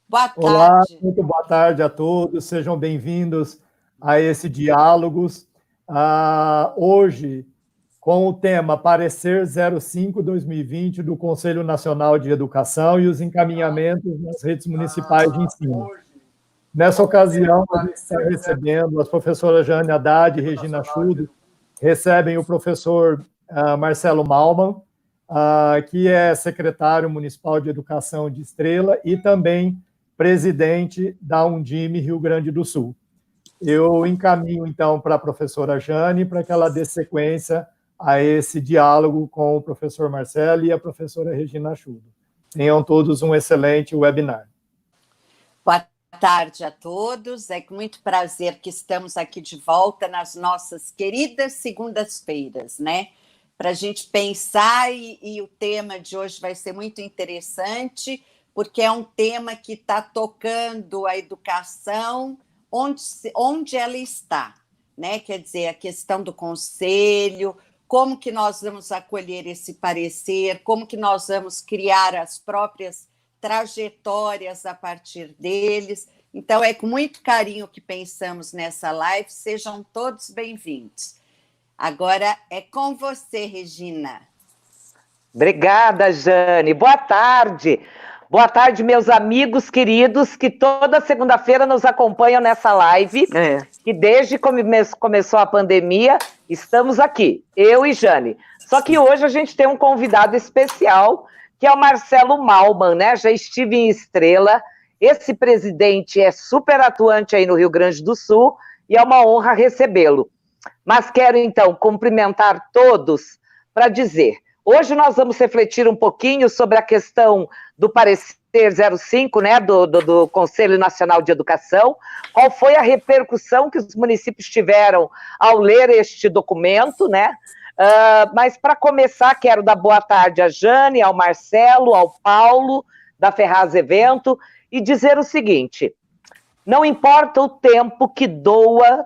Boa Olá, tarde. muito boa tarde a todos, sejam bem-vindos a esse Diálogos. Hoje, com o tema Parecer 05/2020 do Conselho Nacional de Educação e os encaminhamentos nas redes municipais de ensino. Nessa ocasião, a gente está recebendo as professoras Jane Haddad e Regina Schudo, recebem o professor Marcelo Malman, que é secretário municipal de Educação de Estrela e também presidente da Undime Rio Grande do Sul. Eu encaminho, então, para a professora Jane, para que ela dê sequência a esse diálogo com o professor Marcelo e a professora Regina Schudo. Tenham todos um excelente webinar. Boa tarde a todos. É com muito prazer que estamos aqui de volta nas nossas queridas segundas-feiras, né? Para a gente pensar, e o tema de hoje vai ser muito interessante, porque é um tema que está tocando a educação onde ela está, né? Quer dizer, a questão do conselho, como que nós vamos acolher esse parecer, como que nós vamos criar as próprias trajetórias a partir deles. Então, é com muito carinho que pensamos nessa live. Sejam todos bem-vindos. Agora é com você, Regina. Obrigada, Jane. Boa tarde. Boa tarde, meus amigos queridos que toda segunda-feira nos acompanham nessa live. Que desde que começou a pandemia, estamos aqui, eu e Jane. Só que hoje a gente tem um convidado especial, que é o Marcelo Malman, né? Já estive em Estrela. Esse presidente é super atuante aí no Rio Grande do Sul e é uma honra recebê-lo. Mas quero, então, cumprimentar todos para dizer... Hoje nós vamos refletir um pouquinho sobre a questão do parecer 05, né, do Conselho Nacional de Educação, qual foi a repercussão que os municípios tiveram ao ler este documento, né? Mas para começar, quero dar boa tarde a Jane, ao Marcelo, ao Paulo, da Ferraz Evento, e dizer o seguinte: não importa o tempo que doa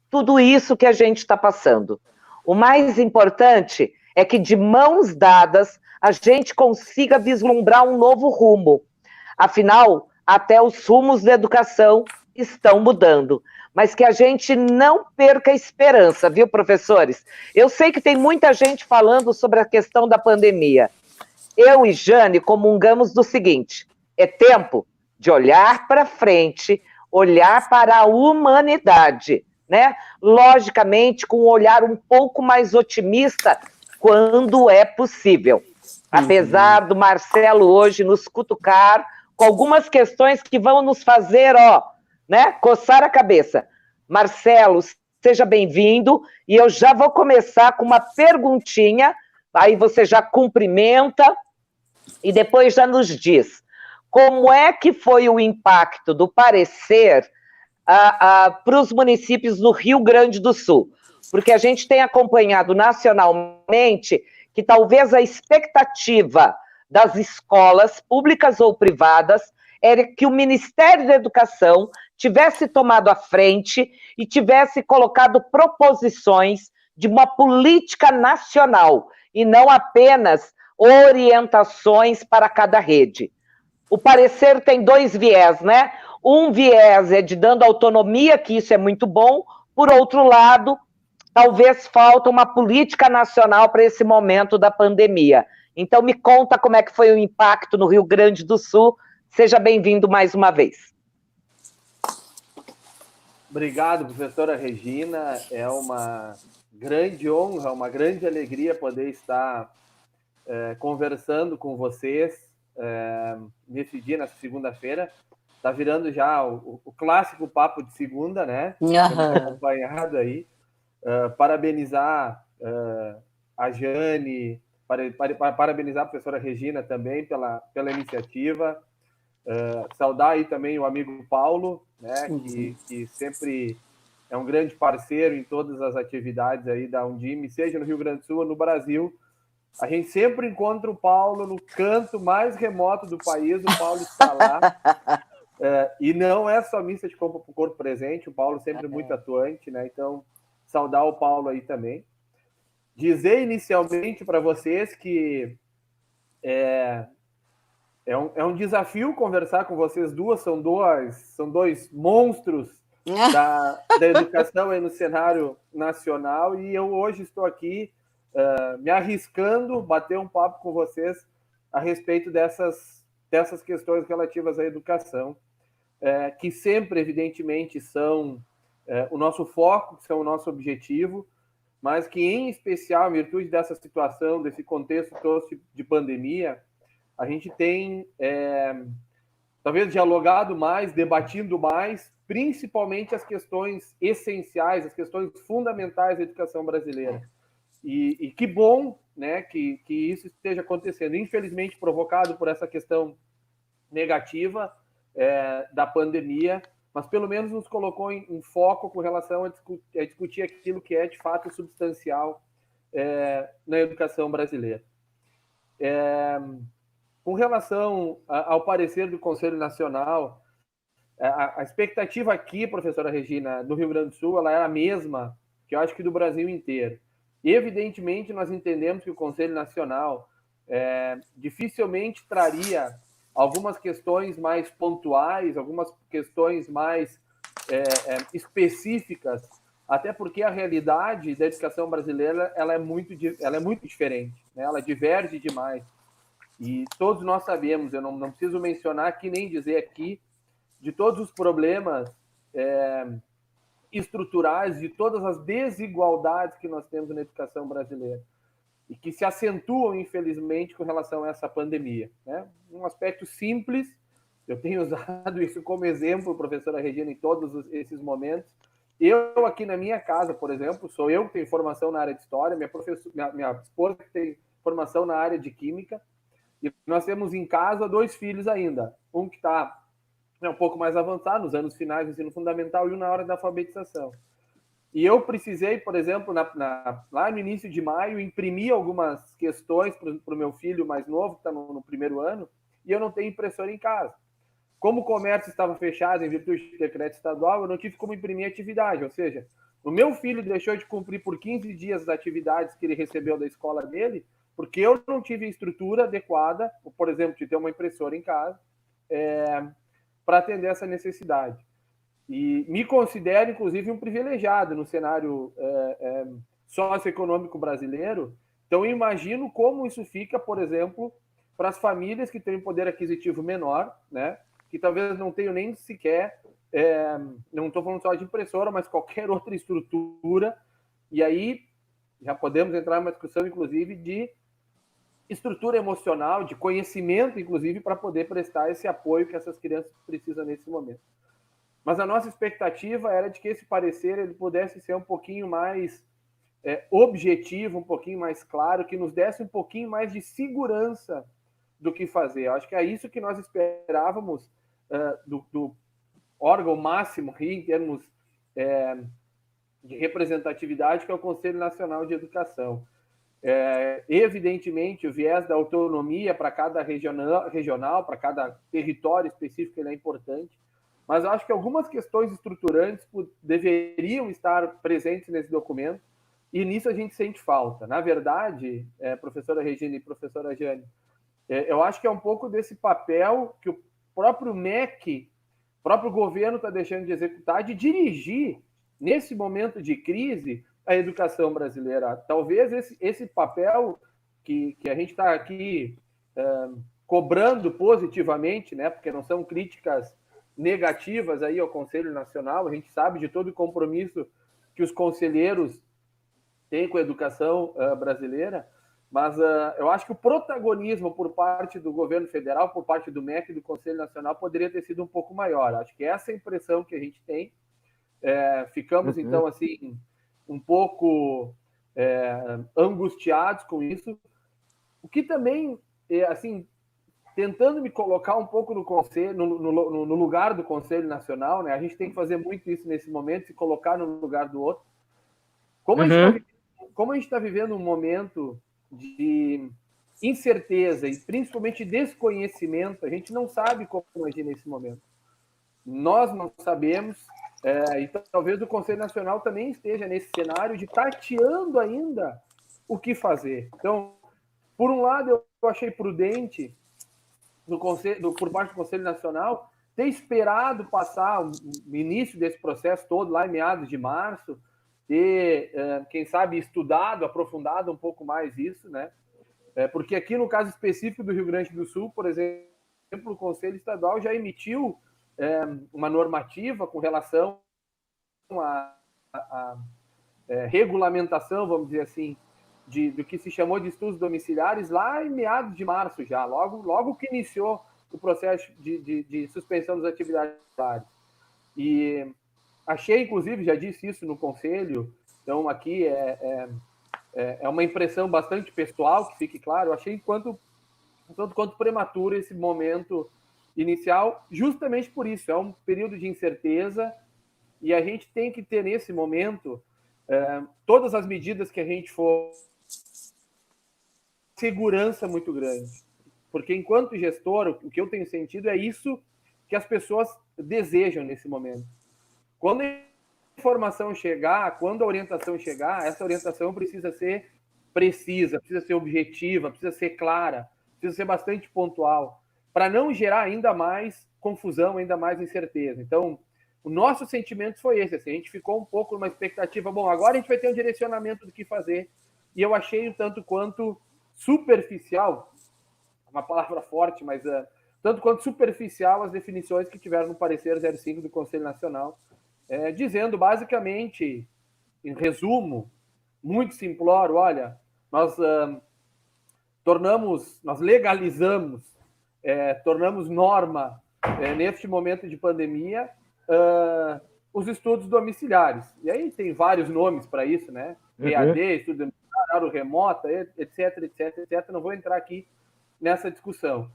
tudo isso que a gente está passando. O mais importante é que, de mãos dadas, a gente consiga vislumbrar um novo rumo. Afinal, até os rumos da educação estão mudando. Mas que a gente não perca a esperança, viu, professores? Eu sei que tem muita gente falando sobre a questão da pandemia. Eu e Jane comungamos do seguinte: é tempo de olhar para frente, olhar para a humanidade, né? Logicamente, com um olhar um pouco mais otimista, quando é possível. Apesar do Marcelo hoje nos cutucar com algumas questões que vão nos fazer, né, coçar a cabeça. Marcelo, seja bem-vindo, e eu já vou começar com uma perguntinha, aí você já cumprimenta e depois já nos diz como é que foi o impacto do parecer para os municípios do Rio Grande do Sul, porque a gente tem acompanhado nacionalmente que talvez a expectativa das escolas públicas ou privadas era que o Ministério da Educação tivesse tomado a frente e tivesse colocado proposições de uma política nacional e não apenas orientações para cada rede. O parecer tem dois viés, né? Um viés é de dando autonomia, que isso é muito bom. Por outro lado, talvez falta uma política nacional para esse momento da pandemia. Então, me conta como é que foi o impacto no Rio Grande do Sul. Seja bem-vindo mais uma vez. Obrigado, professora Regina. É uma grande honra, uma grande alegria poder estar conversando com vocês nesse dia, nessa segunda-feira. Está virando já o clássico papo de segunda, né? Temos acompanhado aí. Parabenizar a Jane, parabenizar a professora Regina também pela iniciativa. Saudar aí também o amigo Paulo, né? Que sempre é um grande parceiro em todas as atividades aí da Undime, seja no Rio Grande do Sul ou no Brasil. A gente sempre encontra o Paulo no canto mais remoto do país, o Paulo está lá. E não é só missa de corpo presente, o Paulo sempre muito atuante, né? Então, saudar o Paulo aí também. Dizer inicialmente para vocês que É um desafio conversar com vocês duas, são dois monstros da educação aí no cenário nacional, e eu hoje estou aqui me arriscando bater um papo com vocês a respeito dessas questões relativas à educação, que sempre, evidentemente, são o nosso foco, são o nosso objetivo, mas que, em especial, em virtude dessa situação, desse contexto todo de pandemia, a gente tem, talvez, dialogado mais, debatido mais, principalmente as questões essenciais, as questões fundamentais da educação brasileira. E que bom, né, que isso esteja acontecendo. Infelizmente, provocado por essa questão negativa da pandemia, mas pelo menos nos colocou em foco com relação a discutir aquilo que é, de fato, substancial na educação brasileira. Com relação ao parecer do Conselho Nacional, a expectativa aqui, professora Regina, do Rio Grande do Sul, ela é a mesma que eu acho que do Brasil inteiro. Evidentemente, nós entendemos que o Conselho Nacional dificilmente traria algumas questões mais pontuais, algumas questões mais específicas, até porque a realidade da educação brasileira ela é muito diferente, né? Ela diverge demais. E todos nós sabemos, eu não preciso mencionar aqui nem dizer aqui, de todos os problemas estruturais, de todas as desigualdades que nós temos na educação brasileira e que se acentuam, infelizmente, com relação a essa pandemia, né? Um aspecto simples, eu tenho usado isso como exemplo, professora Regina, em todos esses momentos. Eu, aqui na minha casa, por exemplo, sou eu que tenho formação na área de História, minha esposa que tem formação na área de Química, e nós temos em casa 2 filhos ainda, um que está um pouco mais avançado, nos anos finais do ensino fundamental, e um na hora da alfabetização. E eu precisei, por exemplo, lá no início de maio, imprimir algumas questões para o meu filho mais novo, que está no primeiro ano, e eu não tenho impressora em casa. Como o comércio estava fechado em virtude do decreto estadual, eu não tive como imprimir atividade, ou seja, o meu filho deixou de cumprir por 15 dias as atividades que ele recebeu da escola dele, porque eu não tive estrutura adequada, por exemplo, de ter uma impressora em casa, para atender essa necessidade. E me considero, inclusive, um privilegiado no cenário socioeconômico brasileiro. Então, eu imagino como isso fica, por exemplo, para as famílias que têm um poder aquisitivo menor, né? Que talvez não tenham nem sequer, não estou falando só de impressora, mas qualquer outra estrutura. E aí já podemos entrar numa discussão, inclusive, de estrutura emocional, de conhecimento, inclusive, para poder prestar esse apoio que essas crianças precisam nesse momento. Mas a nossa expectativa era de que esse parecer ele pudesse ser um pouquinho mais objetivo, um pouquinho mais claro, que nos desse um pouquinho mais de segurança do que fazer. Eu acho que é isso que nós esperávamos do órgão máximo em termos de representatividade, que é o Conselho Nacional de Educação. Evidentemente, o viés da autonomia para cada regional, para cada território específico, ele é importante, mas eu acho que algumas questões estruturantes deveriam estar presentes nesse documento, e nisso a gente sente falta. Na verdade, professora Regina e professora Jane, eu acho que é um pouco desse papel que o próprio MEC, o próprio governo está deixando de executar, de dirigir, nesse momento de crise, a educação brasileira. Talvez esse papel que a gente está aqui cobrando positivamente, né, porque não são críticas negativas aí ao Conselho Nacional, a gente sabe de todo o compromisso que os conselheiros têm com a educação brasileira, mas eu acho que o protagonismo por parte do governo federal, por parte do MEC e do Conselho Nacional poderia ter sido um pouco maior. Acho que essa é a impressão que a gente tem. Ficamos, então, assim, um pouco angustiados com isso, o que também, assim, tentando me colocar um pouco no conselho, no lugar do Conselho Nacional, né? A gente tem que fazer muito isso nesse momento, se colocar no lugar do outro. Como a gente está vivendo um momento de incerteza e principalmente desconhecimento, a gente não sabe como agir nesse momento. Nós não sabemos, então talvez o Conselho Nacional também esteja nesse cenário de tateando ainda o que fazer. Então, por um lado, eu achei prudente por parte do Conselho Nacional, ter esperado passar o início desse processo todo, lá em meados de março, ter, quem sabe, estudado, aprofundado um pouco mais isso, né? Porque aqui, no caso específico do Rio Grande do Sul, por exemplo, o Conselho Estadual já emitiu uma normativa com relação à regulamentação, vamos dizer assim, do que se chamou de estudos domiciliares lá em meados de março já, logo que iniciou o processo de suspensão das atividades escolares. E achei, inclusive, já disse isso no Conselho, então aqui é uma impressão bastante pessoal, que fique claro, eu achei tanto quanto prematuro esse momento inicial, justamente por isso, é um período de incerteza, e a gente tem que ter nesse momento todas as medidas que a gente for, segurança muito grande, porque enquanto gestor, o que eu tenho sentido é isso que as pessoas desejam nesse momento. Quando a informação chegar, quando a orientação chegar, essa orientação precisa ser precisa, precisa ser objetiva, precisa ser clara, precisa ser bastante pontual, para não gerar ainda mais confusão, ainda mais incerteza. Então, o nosso sentimento foi esse, assim, a gente ficou um pouco numa expectativa, bom, agora a gente vai ter um direcionamento do que fazer, e eu achei um tanto quanto superficial, uma palavra forte, mas tanto quanto superficial as definições que tiveram no parecer 05 do Conselho Nacional, dizendo basicamente, em resumo, muito simplório, olha, nós legalizamos, tornamos norma, neste momento de pandemia, os estudos domiciliares. E aí tem vários nomes para isso, né? EAD, estudo domiciliar, remota, etc, etc, etc. Não vou entrar aqui nessa discussão.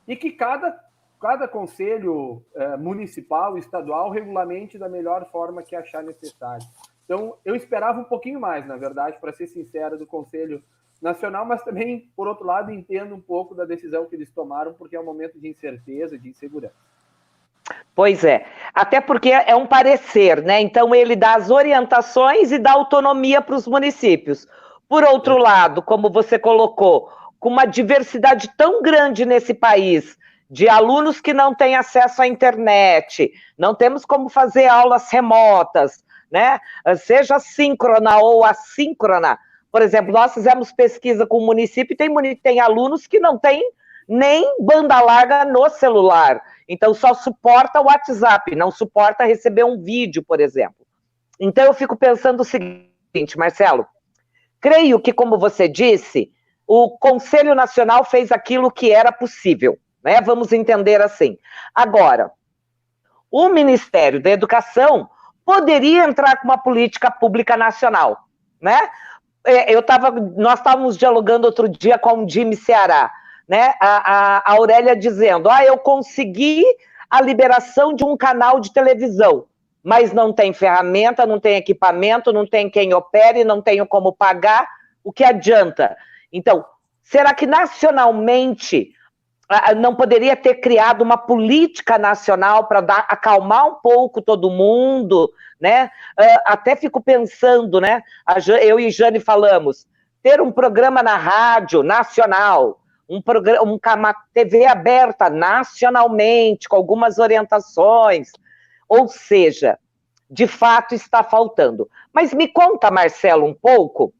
E que cada conselho municipal, estadual, regulamente da melhor forma que achar necessário. Então, eu esperava um pouquinho mais, na verdade, para ser sincero, do Conselho Nacional, mas também, por outro lado, entendo um pouco da decisão que eles tomaram, porque é um momento de incerteza, de insegurança. Pois é, até porque é um parecer, né? Então ele dá as orientações e dá autonomia para os municípios. Por outro lado, como você colocou, com uma diversidade tão grande nesse país, de alunos que não têm acesso à internet, não temos como fazer aulas remotas, né? Seja síncrona ou assíncrona. Por exemplo, nós fizemos pesquisa com o município e tem alunos que não têm nem banda larga no celular. Então, só suporta o WhatsApp, não suporta receber um vídeo, por exemplo. Então, eu fico pensando o seguinte, Marcelo, creio que, como você disse, o Conselho Nacional fez aquilo que era possível, né? Vamos entender assim. Agora, o Ministério da Educação poderia entrar com uma política pública nacional, né? Nós estávamos dialogando outro dia com o Jimmy Ceará, né? A Aurélia dizendo, eu consegui a liberação de um canal de televisão, mas não tem ferramenta, não tem equipamento, não tem quem opere, não tenho como pagar, o que adianta? Então, será que nacionalmente não poderia ter criado uma política nacional para acalmar um pouco todo mundo, né? Até fico pensando, né? Eu e Jane falamos, ter um programa na rádio nacional, uma TV aberta nacionalmente, com algumas orientações, ou seja, de fato está faltando. Mas me conta, Marcelo, um pouco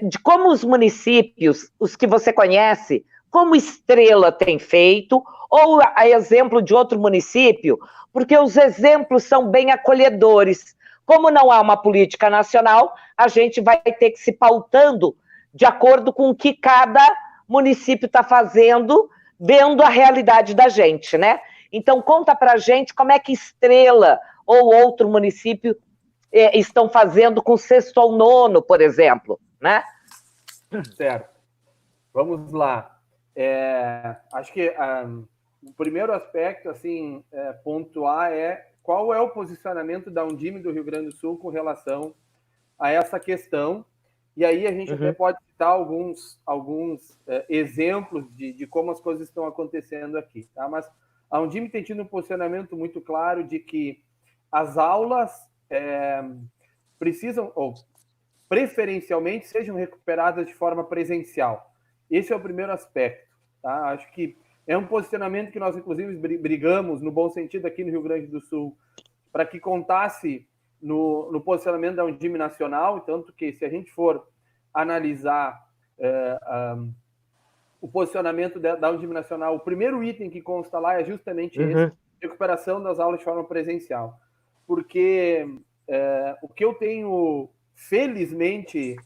de como os municípios, os que você conhece, como Estrela tem feito, ou a exemplo de outro município, porque os exemplos são bem acolhedores. Como não há uma política nacional, a gente vai ter que se pautando de acordo com o que cada município está fazendo, vendo a realidade da gente, né? Então, conta para a gente como é que Estrela ou outro município estão fazendo com 6º ao 9º, por exemplo, né? Certo. Vamos lá. Acho que o primeiro aspecto, assim, pontuar qual é o posicionamento da Undime do Rio Grande do Sul com relação a essa questão. E aí a gente até pode citar alguns exemplos de como as coisas estão acontecendo aqui, tá? Mas a Undime tem tido um posicionamento muito claro de que as aulas precisam, ou preferencialmente, sejam recuperadas de forma presencial. Esse é o primeiro aspecto. Tá? Acho que é um posicionamento que nós, inclusive, brigamos, no bom sentido, aqui no Rio Grande do Sul, para que contasse no posicionamento da Undime Nacional, tanto que, se a gente for analisar o posicionamento da Undime Nacional, o primeiro item que consta lá é justamente esse, recuperação das aulas de forma presencial. Porque o que eu tenho, felizmente,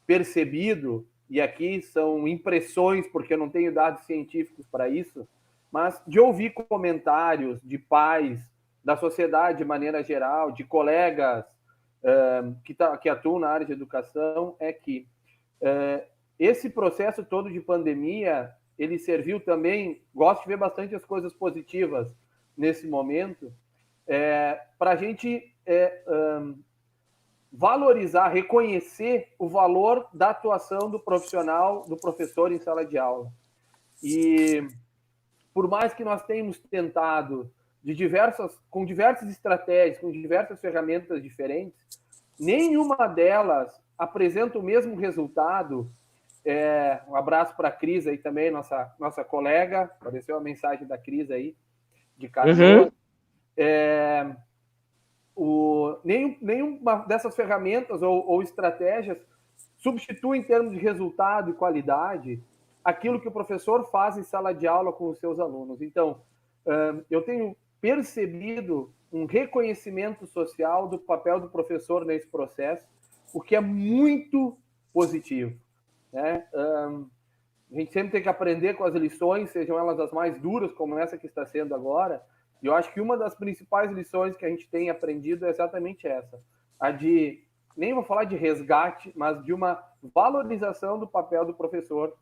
percebido, e aqui são impressões, porque eu não tenho dados científicos para isso, mas de ouvir comentários de pais, da sociedade de maneira geral, de colegas que atuam na área de educação, é que esse processo todo de pandemia, ele serviu também, gosto de ver bastante as coisas positivas nesse momento, para a gente valorizar, reconhecer o valor da atuação do profissional, do professor em sala de aula. E por mais que nós tenhamos tentado com diversas estratégias, com diversas ferramentas diferentes, nenhuma delas apresenta o mesmo resultado. Um abraço para a Cris aí também, nossa colega, apareceu a mensagem da Cris aí, de Canoas. Nenhuma dessas ferramentas ou estratégias substitui, em termos de resultado e qualidade, aquilo que o professor faz em sala de aula com os seus alunos. Então, eu tenho percebido um reconhecimento social do papel do professor nesse processo, o que é muito positivo, né? A gente sempre tem que aprender com as lições, sejam elas as mais duras, como essa que está sendo agora. E eu acho que uma das principais lições que a gente tem aprendido é exatamente essa, a de, nem vou falar de resgate, mas de uma valorização do papel do professor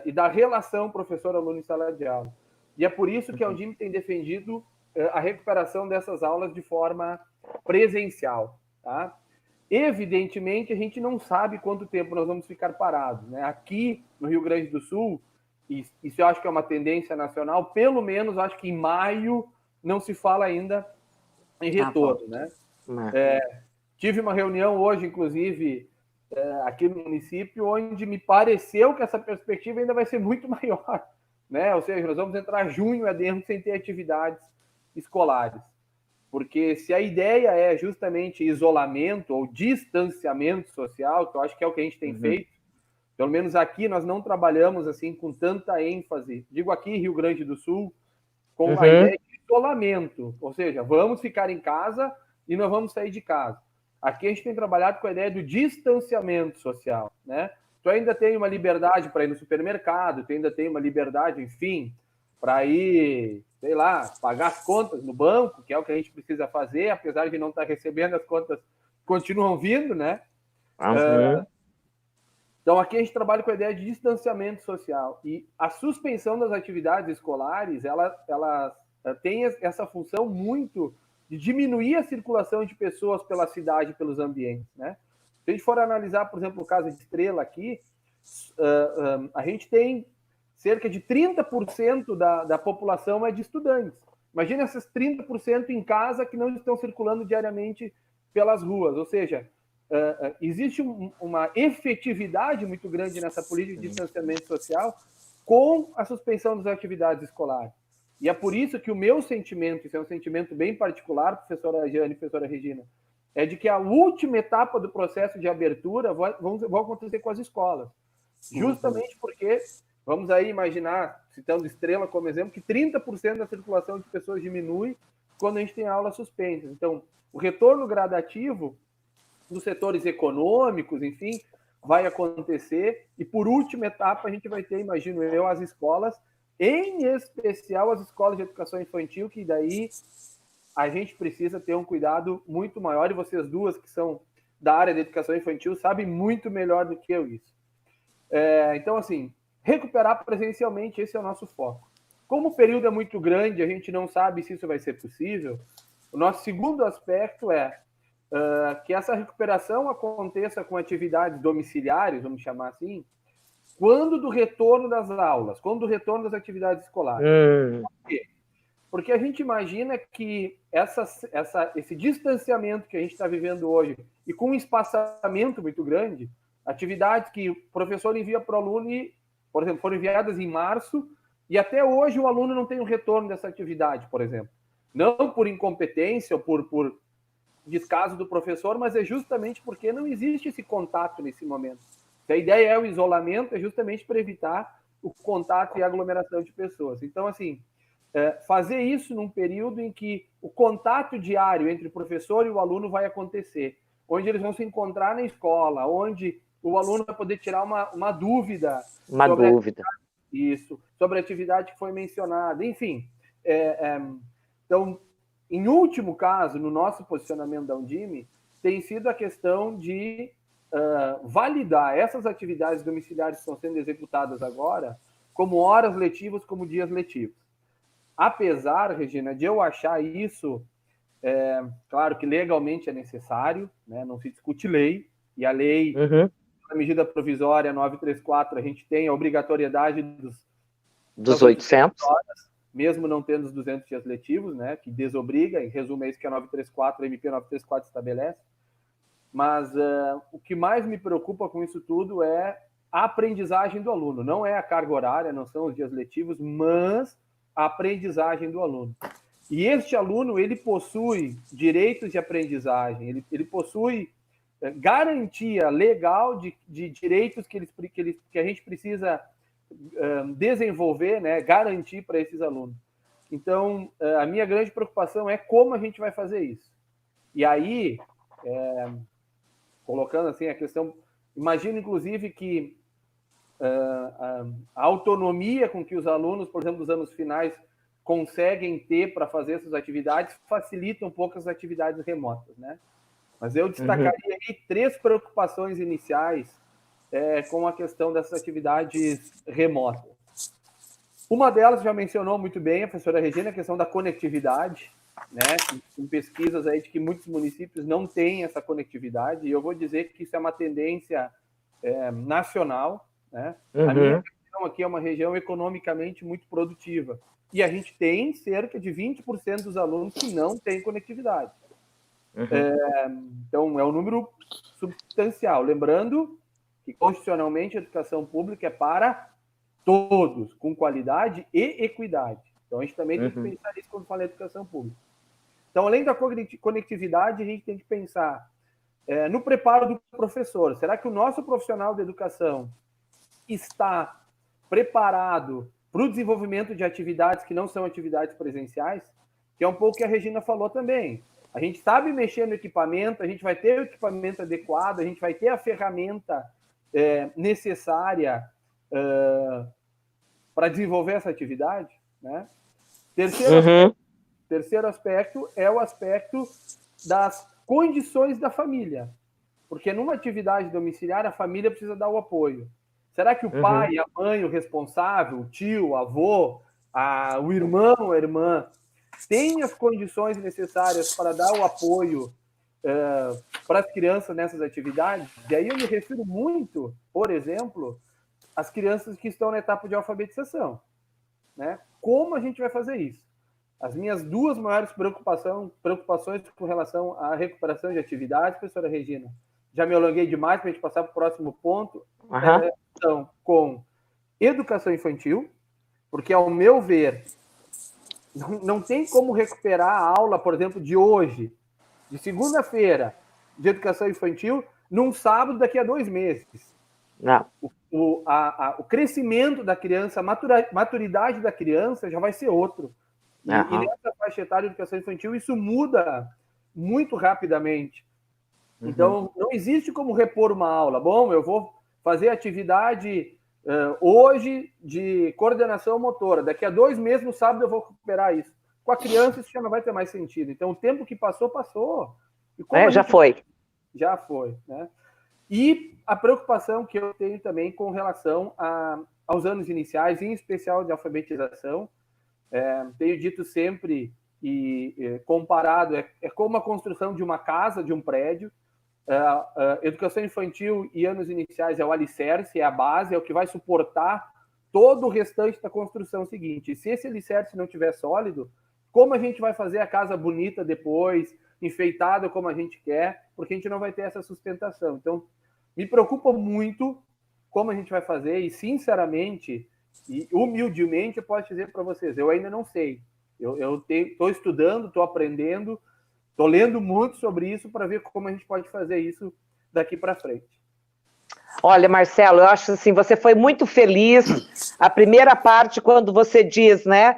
e da relação professor-aluno em sala de aula. E é por isso que a Undime tem defendido a recuperação dessas aulas de forma presencial. Tá? Evidentemente, a gente não sabe quanto tempo nós vamos ficar parados, né? Aqui no Rio Grande do Sul, isso eu acho que é uma tendência nacional, pelo menos acho que em maio não se fala ainda em retorno, né? Tive uma reunião hoje, inclusive, aqui no município, onde me pareceu que essa perspectiva ainda vai ser muito maior, né? Ou seja, nós vamos entrar junho adentro sem ter atividades escolares. Porque se a ideia é justamente isolamento ou distanciamento social, que eu acho que é o que a gente tem feito, pelo menos aqui nós não trabalhamos assim com tanta ênfase, digo aqui Rio Grande do Sul, com a ideia de isolamento, ou seja, vamos ficar em casa e não vamos sair de casa. Aqui a gente tem trabalhado com a ideia do distanciamento social, né? Tu ainda tem uma liberdade para ir no supermercado, tu ainda tem uma liberdade, enfim, para ir, sei lá, pagar as contas no banco, que é o que a gente precisa fazer, apesar de não estar recebendo, as contas continuam vindo, né? Então, aqui a gente trabalha com a ideia de distanciamento social. E a suspensão das atividades escolares, ela tem essa função muito de diminuir a circulação de pessoas pela cidade, pelos ambientes, né? Se a gente for analisar, por exemplo, o caso de Estrela aqui, a gente tem cerca de 30% da população é de estudantes. Imagina esses 30% em casa que não estão circulando diariamente pelas ruas. Ou seja, existe uma efetividade muito grande nessa política de distanciamento social com a suspensão das atividades escolares. E é por isso que o meu sentimento, isso é um sentimento bem particular, professora Jane e professora Regina, é de que a última etapa do processo de abertura vai acontecer com as escolas. Justamente porque, vamos aí imaginar, citando Estrela como exemplo, que 30% da circulação de pessoas diminui quando a gente tem aulas suspensas. Então, o retorno gradativo dos setores econômicos, enfim, vai acontecer. E, por última etapa, a gente vai ter, imagino eu, as escolas, em especial as escolas de educação infantil, que daí a gente precisa ter um cuidado muito maior, e vocês duas, que são da área de educação infantil, sabem muito melhor do que eu isso. Então, assim, recuperar presencialmente, esse é o nosso foco. Como o período é muito grande, a gente não sabe se isso vai ser possível, o nosso segundo aspecto é que essa recuperação aconteça com atividades domiciliares, vamos chamar assim, quando do retorno das aulas, quando do retorno das atividades escolares. Por quê? Porque a gente imagina que esse distanciamento que a gente está vivendo hoje, e com um espaçamento muito grande, atividades que o professor envia para o aluno e por exemplo, foram enviadas em março e até hoje o aluno não tem o retorno dessa atividade, por exemplo. Não por incompetência ou por descaso do professor, mas é justamente porque não existe esse contato nesse momento. Se a ideia é o isolamento, é justamente para evitar o contato e a aglomeração de pessoas. Então, assim, fazer isso num período em que o contato diário entre o professor e o aluno vai acontecer, onde eles vão se encontrar na escola, onde o aluno vai poder tirar uma dúvida. Sobre a atividade que foi mencionada. Enfim, então, em último caso, no nosso posicionamento da Undime, tem sido a questão de validar essas atividades domiciliares que estão sendo executadas agora como horas letivas, como dias letivos. Apesar, Regina, de eu achar isso, claro que legalmente é necessário, né? Não se discute lei, e a lei, a medida provisória 934, a gente tem a obrigatoriedade dos 800 horas, mesmo não tendo os 200 dias letivos, né? Que desobriga, em resumo é isso que a 934, a MP 934 estabelece. Mas o que mais me preocupa com isso tudo é a aprendizagem do aluno. Não é a carga horária, não são os dias letivos, mas a aprendizagem do aluno. E este aluno, ele possui direitos de aprendizagem, ele possui garantia legal de direitos que a gente precisa desenvolver, né, garantir para esses alunos. Então, a minha grande preocupação é como a gente vai fazer isso. E aí, colocando assim a questão, imagino, inclusive, que a autonomia com que os alunos, por exemplo, dos anos finais, conseguem ter para fazer essas atividades facilita um pouco as atividades remotas, né? Mas eu destacaria aí 3 preocupações iniciais com a questão dessas atividades remotas. Uma delas já mencionou muito bem a professora Regina, a questão da conectividade, né? Com pesquisas aí de que muitos municípios não têm essa conectividade, e eu vou dizer que isso é uma tendência nacional, né? A minha região aqui é uma região economicamente muito produtiva, e a gente tem cerca de 20% dos alunos que não têm conectividade. Então, é um número substancial. Lembrando que, constitucionalmente, a educação pública é para todos, com qualidade e equidade. Então, a gente também tem que pensar nisso quando fala em educação pública. Então, além da conectividade, a gente tem que pensar no preparo do professor. Será que o nosso profissional de educação está preparado para o desenvolvimento de atividades que não são atividades presenciais? Que é um pouco o que a Regina falou também. A gente sabe mexer no equipamento, a gente vai ter o equipamento adequado, a gente vai ter a ferramenta necessária para desenvolver essa atividade, né? Terceiro aspecto é o aspecto das condições da família, porque numa atividade domiciliar a família precisa dar o apoio. Será que o pai, a mãe, o responsável, o tio, o avô, o irmão, a irmã, tem as condições necessárias para dar o apoio para as crianças nessas atividades? E aí eu me refiro muito, por exemplo, às crianças que estão na etapa de alfabetização, né? Como a gente vai fazer isso? As minhas 2 maiores preocupações com relação à recuperação de atividades, professora Regina, já me alonguei demais para a gente passar para o próximo ponto, estão com educação infantil, porque, ao meu ver, não tem como recuperar a aula, por exemplo, de hoje, de segunda-feira, de educação infantil, num sábado daqui a 2 meses. Não. O crescimento da criança, a maturidade da criança já vai ser outro. E nessa faixa etária de educação infantil, isso muda muito rapidamente. Então, não existe como repor uma aula. Bom, eu vou fazer atividade hoje de coordenação motora. Daqui a 2 meses, no sábado, eu vou recuperar isso. Com a criança, isso já não vai ter mais sentido. Então, o tempo que passou, passou. Já foi. Já foi, né? E a preocupação que eu tenho também com relação aos anos iniciais, em especial de alfabetização, tenho dito sempre, e comparado, é como a construção de uma casa, de um prédio. Educação infantil e anos iniciais é o alicerce, é a base, é o que vai suportar todo o restante da construção seguinte. E se esse alicerce não estiver sólido, como a gente vai fazer a casa bonita depois, enfeitada como a gente quer, porque a gente não vai ter essa sustentação. Então, me preocupa muito como a gente vai fazer, e sinceramente e humildemente eu posso dizer para vocês, eu ainda não sei. Eu estou estudando, estou aprendendo, estou lendo muito sobre isso para ver como a gente pode fazer isso daqui para frente. Olha, Marcelo, eu acho assim, você foi muito feliz. A primeira parte, quando você diz, né?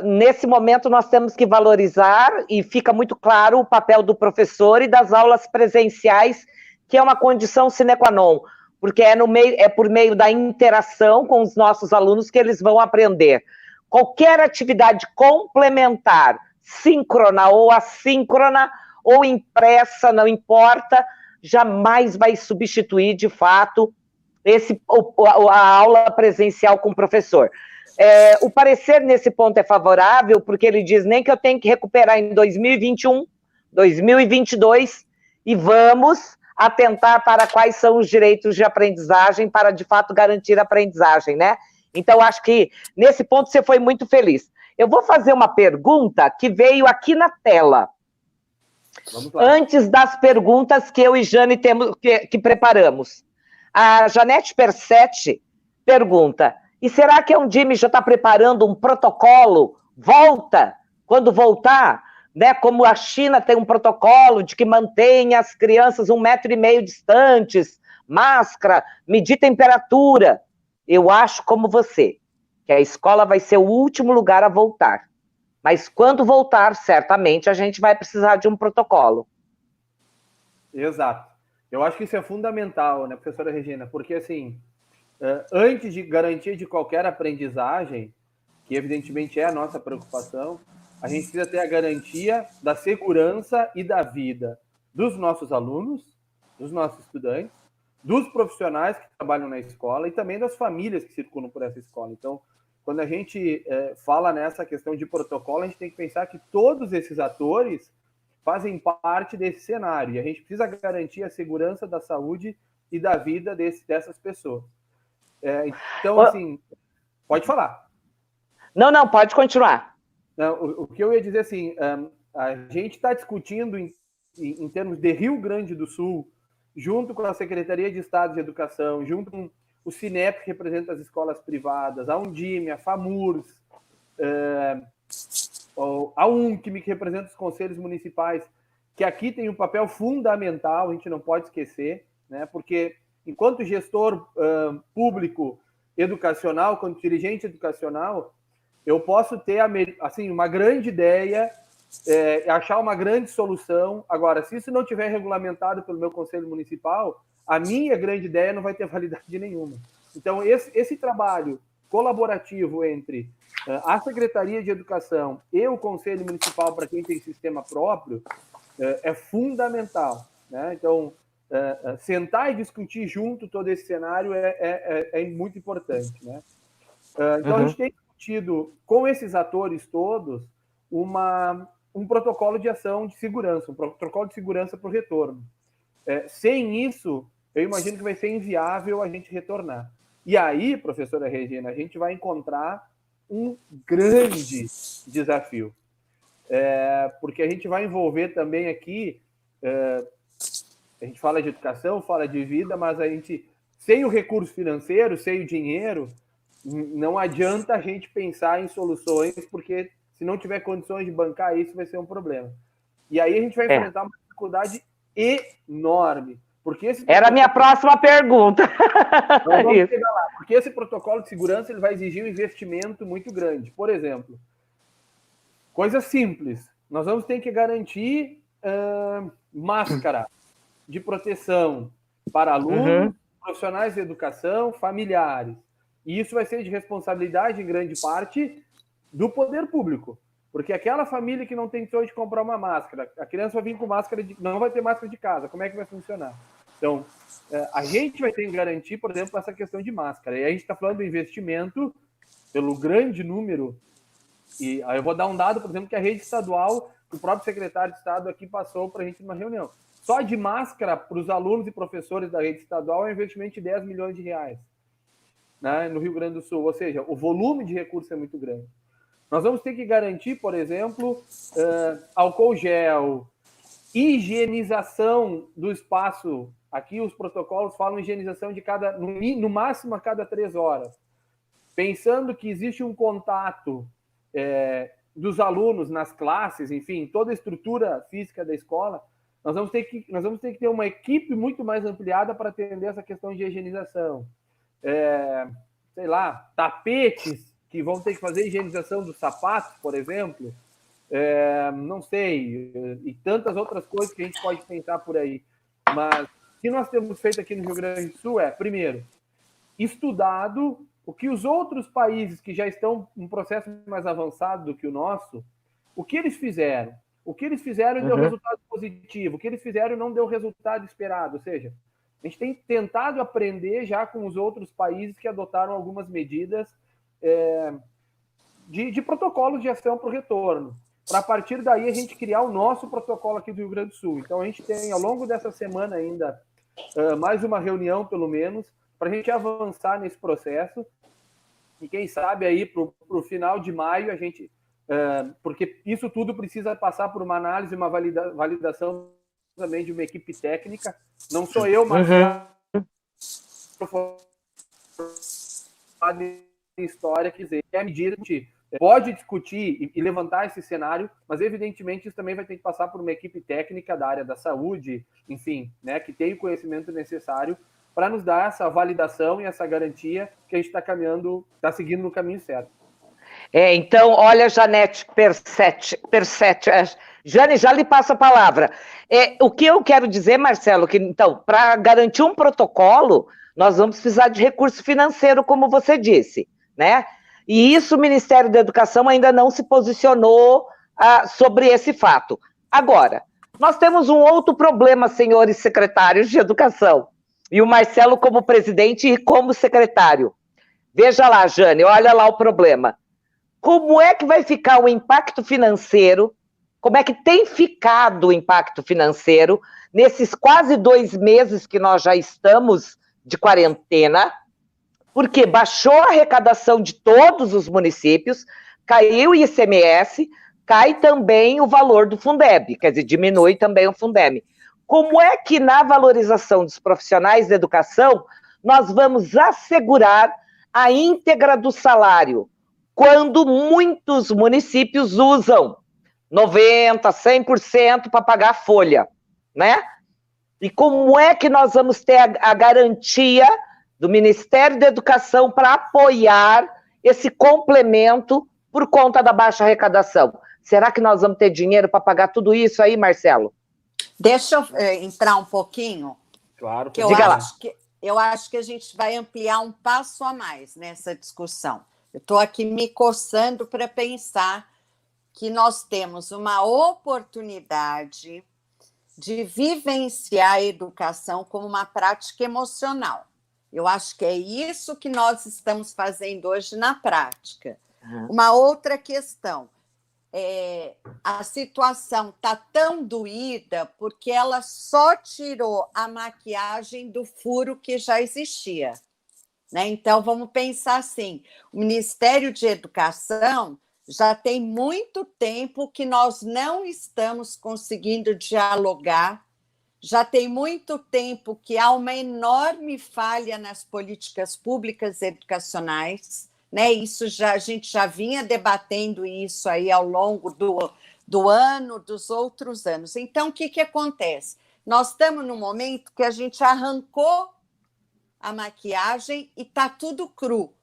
Nesse momento nós temos que valorizar, e fica muito claro o papel do professor e das aulas presenciais, que é uma condição sine qua non, porque é por meio da interação com os nossos alunos que eles vão aprender. Qualquer atividade complementar, síncrona ou assíncrona, ou impressa, não importa, jamais vai substituir, de fato, a aula presencial com o professor. O parecer nesse ponto é favorável, porque ele diz nem que eu tenho que recuperar em 2021, 2022, e vamos atentar para quais são os direitos de aprendizagem para, de fato, garantir a aprendizagem, né? Então, acho que nesse ponto você foi muito feliz. Eu vou fazer uma pergunta que veio aqui na tela. Antes das perguntas que eu e Jane temos, que preparamos. A Janete Persetti pergunta, e será que a Undime já está preparando um protocolo? Quando voltar, né, como a China tem um protocolo de que mantém as crianças 1,5 metro distantes, máscara, medir temperatura. Eu acho como você, que a escola vai ser o último lugar a voltar. Mas quando voltar, certamente, a gente vai precisar de um protocolo. Exato. Eu acho que isso é fundamental, né, professora Regina? Porque, assim, antes de garantia de qualquer aprendizagem, que evidentemente é a nossa preocupação, a gente precisa ter a garantia da segurança e da vida dos nossos alunos, dos nossos estudantes, dos profissionais que trabalham na escola e também das famílias que circulam por essa escola. Então, quando a gente fala nessa questão de protocolo, a gente tem que pensar que todos esses atores fazem parte desse cenário. E a gente precisa garantir a segurança da saúde e da vida dessas pessoas. Então, assim, pode falar. Não, pode continuar. Não, o que eu ia dizer, assim, a gente está discutindo em termos de Rio Grande do Sul, junto com a Secretaria de Estado de Educação, junto com o Cinep, que representa as escolas privadas, a Undime, a FAMURS, a UNCM, que representa os conselhos municipais, que aqui tem um papel fundamental, a gente não pode esquecer, né? Porque enquanto gestor público educacional, quanto dirigente educacional, eu posso ter assim, uma grande ideia, achar uma grande solução. Agora, se isso não tiver regulamentado pelo meu conselho municipal, a minha grande ideia não vai ter validade nenhuma. Então, esse trabalho colaborativo entre a Secretaria de Educação e o Conselho Municipal, para quem tem sistema próprio, é fundamental, né? Então, sentar e discutir junto todo esse cenário é muito importante, né? Então, a gente tem discutido com esses atores todos um protocolo de ação de segurança, um protocolo de segurança para o retorno. Sem isso, eu imagino que vai ser inviável a gente retornar. E aí, professora Regina, a gente vai encontrar um grande desafio. Porque a gente vai envolver também aqui, a gente fala de educação, fala de vida, mas a gente, sem o recurso financeiro, sem o dinheiro, não adianta a gente pensar em soluções, porque se não tiver condições de bancar isso, vai ser um problema. E aí a gente vai enfrentar uma dificuldade enorme. Porque Era a minha próxima pergunta. Então, vamos chegar lá, porque esse protocolo de segurança ele vai exigir um investimento muito grande. Por exemplo, coisa simples, nós vamos ter que garantir máscara de proteção para alunos, profissionais de educação, familiares. E isso vai ser de responsabilidade, em grande parte, do poder público. Porque aquela família que não tem condições de comprar uma máscara, a criança vai vir com máscara, não vai ter máscara de casa, como é que vai funcionar? Então, a gente vai ter que garantir, por exemplo, essa questão de máscara. E aí a gente está falando do investimento pelo grande número. E aí eu vou dar um dado, por exemplo, que a rede estadual, o próprio secretário de Estado aqui passou para a gente numa reunião. Só de máscara para os alunos e professores da rede estadual é um investimento de 10 milhões de reais, né, no Rio Grande do Sul. Ou seja, o volume de recursos é muito grande. Nós vamos ter que garantir, por exemplo, álcool gel, higienização do espaço Aqui os protocolos falam higienização no máximo a cada 3 horas. Pensando que existe um contato dos alunos nas classes, enfim, toda a estrutura física da escola, nós vamos ter que ter uma equipe muito mais ampliada para atender essa questão de higienização. Sei lá, tapetes que vão ter que fazer higienização dos sapatos, por exemplo, não sei, e tantas outras coisas que a gente pode pensar por aí. Mas o que nós temos feito aqui no Rio Grande do Sul primeiro, estudado o que os outros países que já estão em um processo mais avançado do que o nosso, o que eles fizeram. O que eles fizeram e deu resultado positivo. O que eles fizeram e não deu resultado esperado. Ou seja, a gente tem tentado aprender já com os outros países que adotaram algumas medidas de protocolos de ação para o retorno. Para, a partir daí, a gente criar o nosso protocolo aqui do Rio Grande do Sul. Então, a gente tem, ao longo dessa semana ainda, mais uma reunião, pelo menos, para a gente avançar nesse processo. E quem sabe aí, para o final de maio, a gente... porque isso tudo precisa passar por uma análise, uma validação também de uma equipe técnica. Não sou eu, mas história, quer dizer, é a medida que a gente pode discutir e levantar esse cenário, mas evidentemente isso também vai ter que passar por uma equipe técnica da área da saúde, enfim, né, que tem o conhecimento necessário para nos dar essa validação e essa garantia que a gente está seguindo no caminho certo. Então, olha, Janete Persetti, Jane, já lhe passo a palavra. O que eu quero dizer, Marcelo, que então, para garantir um protocolo, nós vamos precisar de recurso financeiro, como você disse, né? E isso o Ministério da Educação ainda não se posicionou sobre esse fato. Agora, nós temos um outro problema, senhores secretários de Educação, e o Marcelo como presidente e como secretário. Veja lá, Jane, olha lá o problema. Como é que vai ficar o impacto financeiro, como é que tem ficado o impacto financeiro nesses quase 2 meses que nós já estamos de quarentena, porque baixou a arrecadação de todos os municípios, caiu o ICMS, cai também o valor do Fundeb, quer dizer, diminui também o Fundeb. Como é que na valorização dos profissionais da educação nós vamos assegurar a íntegra do salário, quando muitos municípios usam 90%, 100% para pagar a folha, né? E como é que nós vamos ter a garantia do Ministério da Educação para apoiar esse complemento por conta da baixa arrecadação? Será que nós vamos ter dinheiro para pagar tudo isso aí, Marcelo? Deixa eu entrar um pouquinho. Claro. Que eu acho que a gente vai ampliar um passo a mais nessa discussão. Eu estou aqui me coçando para pensar que nós temos uma oportunidade de vivenciar a educação como uma prática emocional. Eu acho que é isso que nós estamos fazendo hoje na prática. Uma outra questão, a situação está tão doída porque ela só tirou a maquiagem do furo que já existia. Né? Então, vamos pensar assim, o Ministério de Educação já tem muito tempo que nós não estamos conseguindo dialogar, já tem muito tempo que há uma enorme falha nas políticas públicas educacionais, né? Isso a gente já vinha debatendo isso aí ao longo do ano, dos outros anos. Então, o que acontece? Nós estamos num momento que a gente arrancou a maquiagem e está tudo cru.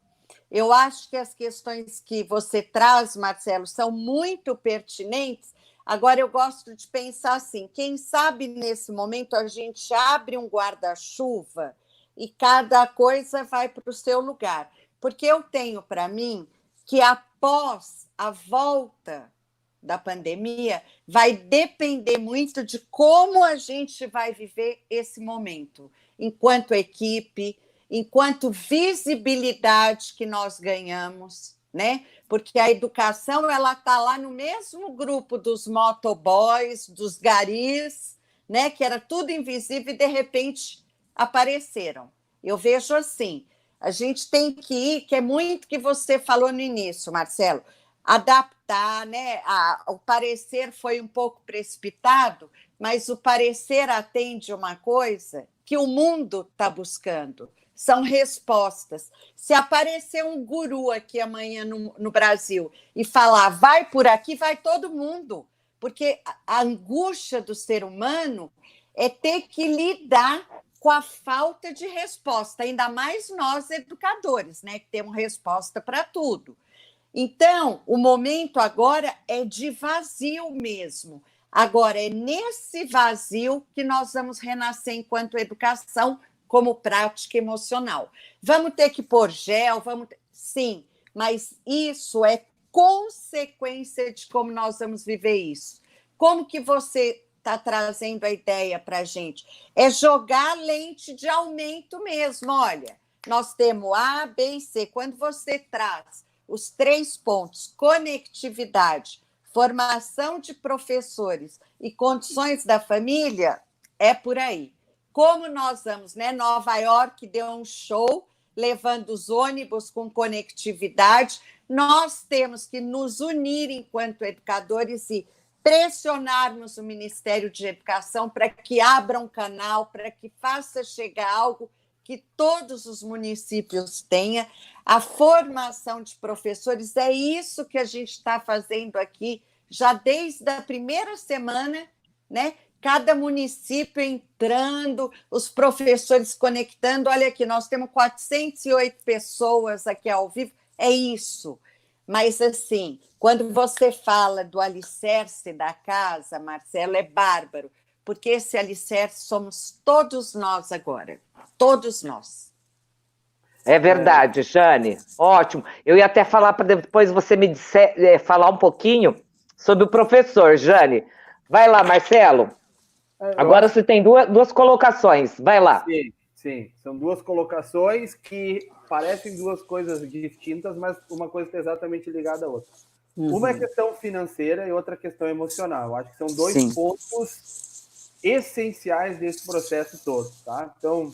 Eu acho que as questões que você traz, Marcelo, são muito pertinentes. Agora, eu gosto de pensar assim, quem sabe nesse momento a gente abre um guarda-chuva e cada coisa vai para o seu lugar. Porque eu tenho para mim que após a volta da pandemia, vai depender muito de como a gente vai viver esse momento, enquanto equipe, enquanto visibilidade que nós ganhamos, né? Porque a educação ela está lá no mesmo grupo dos motoboys, dos garis, né? Que era tudo invisível e de repente apareceram. Eu vejo assim, a gente tem que ir, que é muito que você falou no início, Marcelo, adaptar, né? O parecer foi um pouco precipitado, mas o parecer atende uma coisa que o mundo está buscando. São respostas. Se aparecer um guru aqui amanhã no Brasil e falar, vai por aqui, vai todo mundo. Porque a angústia do ser humano é ter que lidar com a falta de resposta, ainda mais nós educadores, né, que temos resposta para tudo. Então, o momento agora é de vazio mesmo. Agora, é nesse vazio que nós vamos renascer enquanto educação, como prática emocional. Vamos ter que pôr gel, sim, mas isso é consequência de como nós vamos viver isso. Como que você está trazendo a ideia para a gente? É jogar lente de aumento mesmo. Olha, nós temos A, B e C. Quando você traz os 3 pontos, conectividade, formação de professores e condições da família, é por aí. Como nós vamos, né? Nova York deu um show levando os ônibus com conectividade. Nós temos que nos unir enquanto educadores e pressionarmos o Ministério de Educação para que abra um canal, para que faça chegar algo que todos os municípios tenham. A formação de professores, é isso que a gente está fazendo aqui, já desde a primeira semana, né? Cada município entrando, os professores conectando. Olha aqui, nós temos 408 pessoas aqui ao vivo, é isso. Mas, assim, quando você fala do alicerce da casa, Marcelo, é bárbaro, porque esse alicerce somos todos nós agora, todos nós. É verdade, Jane, ótimo. Eu ia até falar para depois você me falar um pouquinho sobre o professor, Jane. Vai lá, Marcelo. Agora você tem duas colocações, vai lá. Sim, são 2 colocações que parecem 2 coisas distintas, mas uma coisa está exatamente ligada à outra. Uma é questão financeira e outra questão emocional. Eu acho que são 2 pontos essenciais desse processo todo, tá? Então,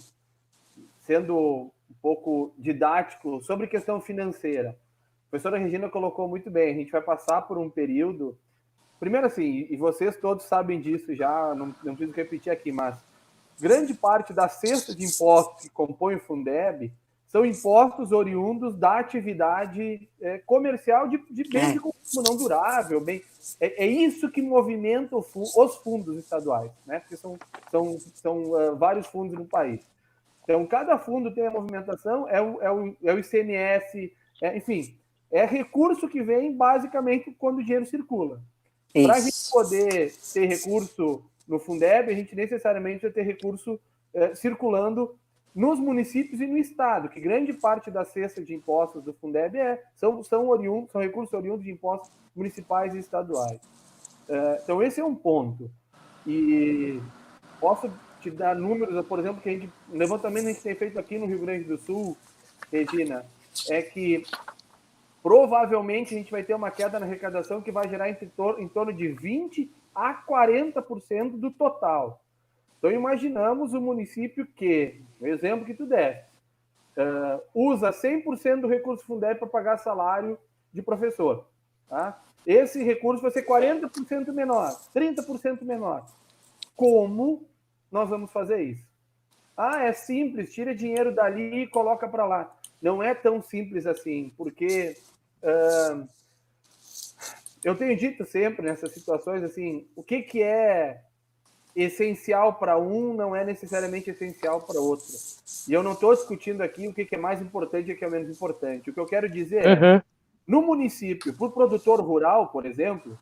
sendo um pouco didático sobre questão financeira, a professora Regina colocou muito bem, a gente vai passar por um período. Primeiro, assim, e vocês todos sabem disso já, não preciso repetir aqui, mas grande parte da cesta de impostos que compõe o Fundeb são impostos oriundos da atividade comercial de bens de consumo não durável. É isso que movimenta os fundos estaduais, né? Porque são vários fundos no país. Então, cada fundo tem a movimentação, é o ICMS, enfim, é recurso que vem basicamente quando o dinheiro circula. Para a gente poder ter recurso no Fundeb, a gente necessariamente vai ter recurso circulando nos municípios e no Estado, que grande parte da cesta de impostos do Fundeb são recursos oriundos de impostos municipais e estaduais. Então, esse é um ponto. E posso te dar números, por exemplo, que um levantamento que a gente tem feito aqui no Rio Grande do Sul, Regina, é que provavelmente a gente vai ter uma queda na arrecadação que vai gerar em torno de 20% a 40% do total. Então, imaginamos o município que, no exemplo que tu deste, usa 100% do recurso Fundeb para pagar salário de professor. Tá? Esse recurso vai ser 40% menor, 30% menor. Como nós vamos fazer isso? É simples, tira dinheiro dali e coloca para lá. Não é tão simples assim, porque eu tenho dito sempre nessas situações assim, o que é essencial para um não é necessariamente essencial para outro. E eu não estou discutindo aqui o que é mais importante e o que é menos importante. O que eu quero dizer é, no município, para o produtor rural, por exemplo,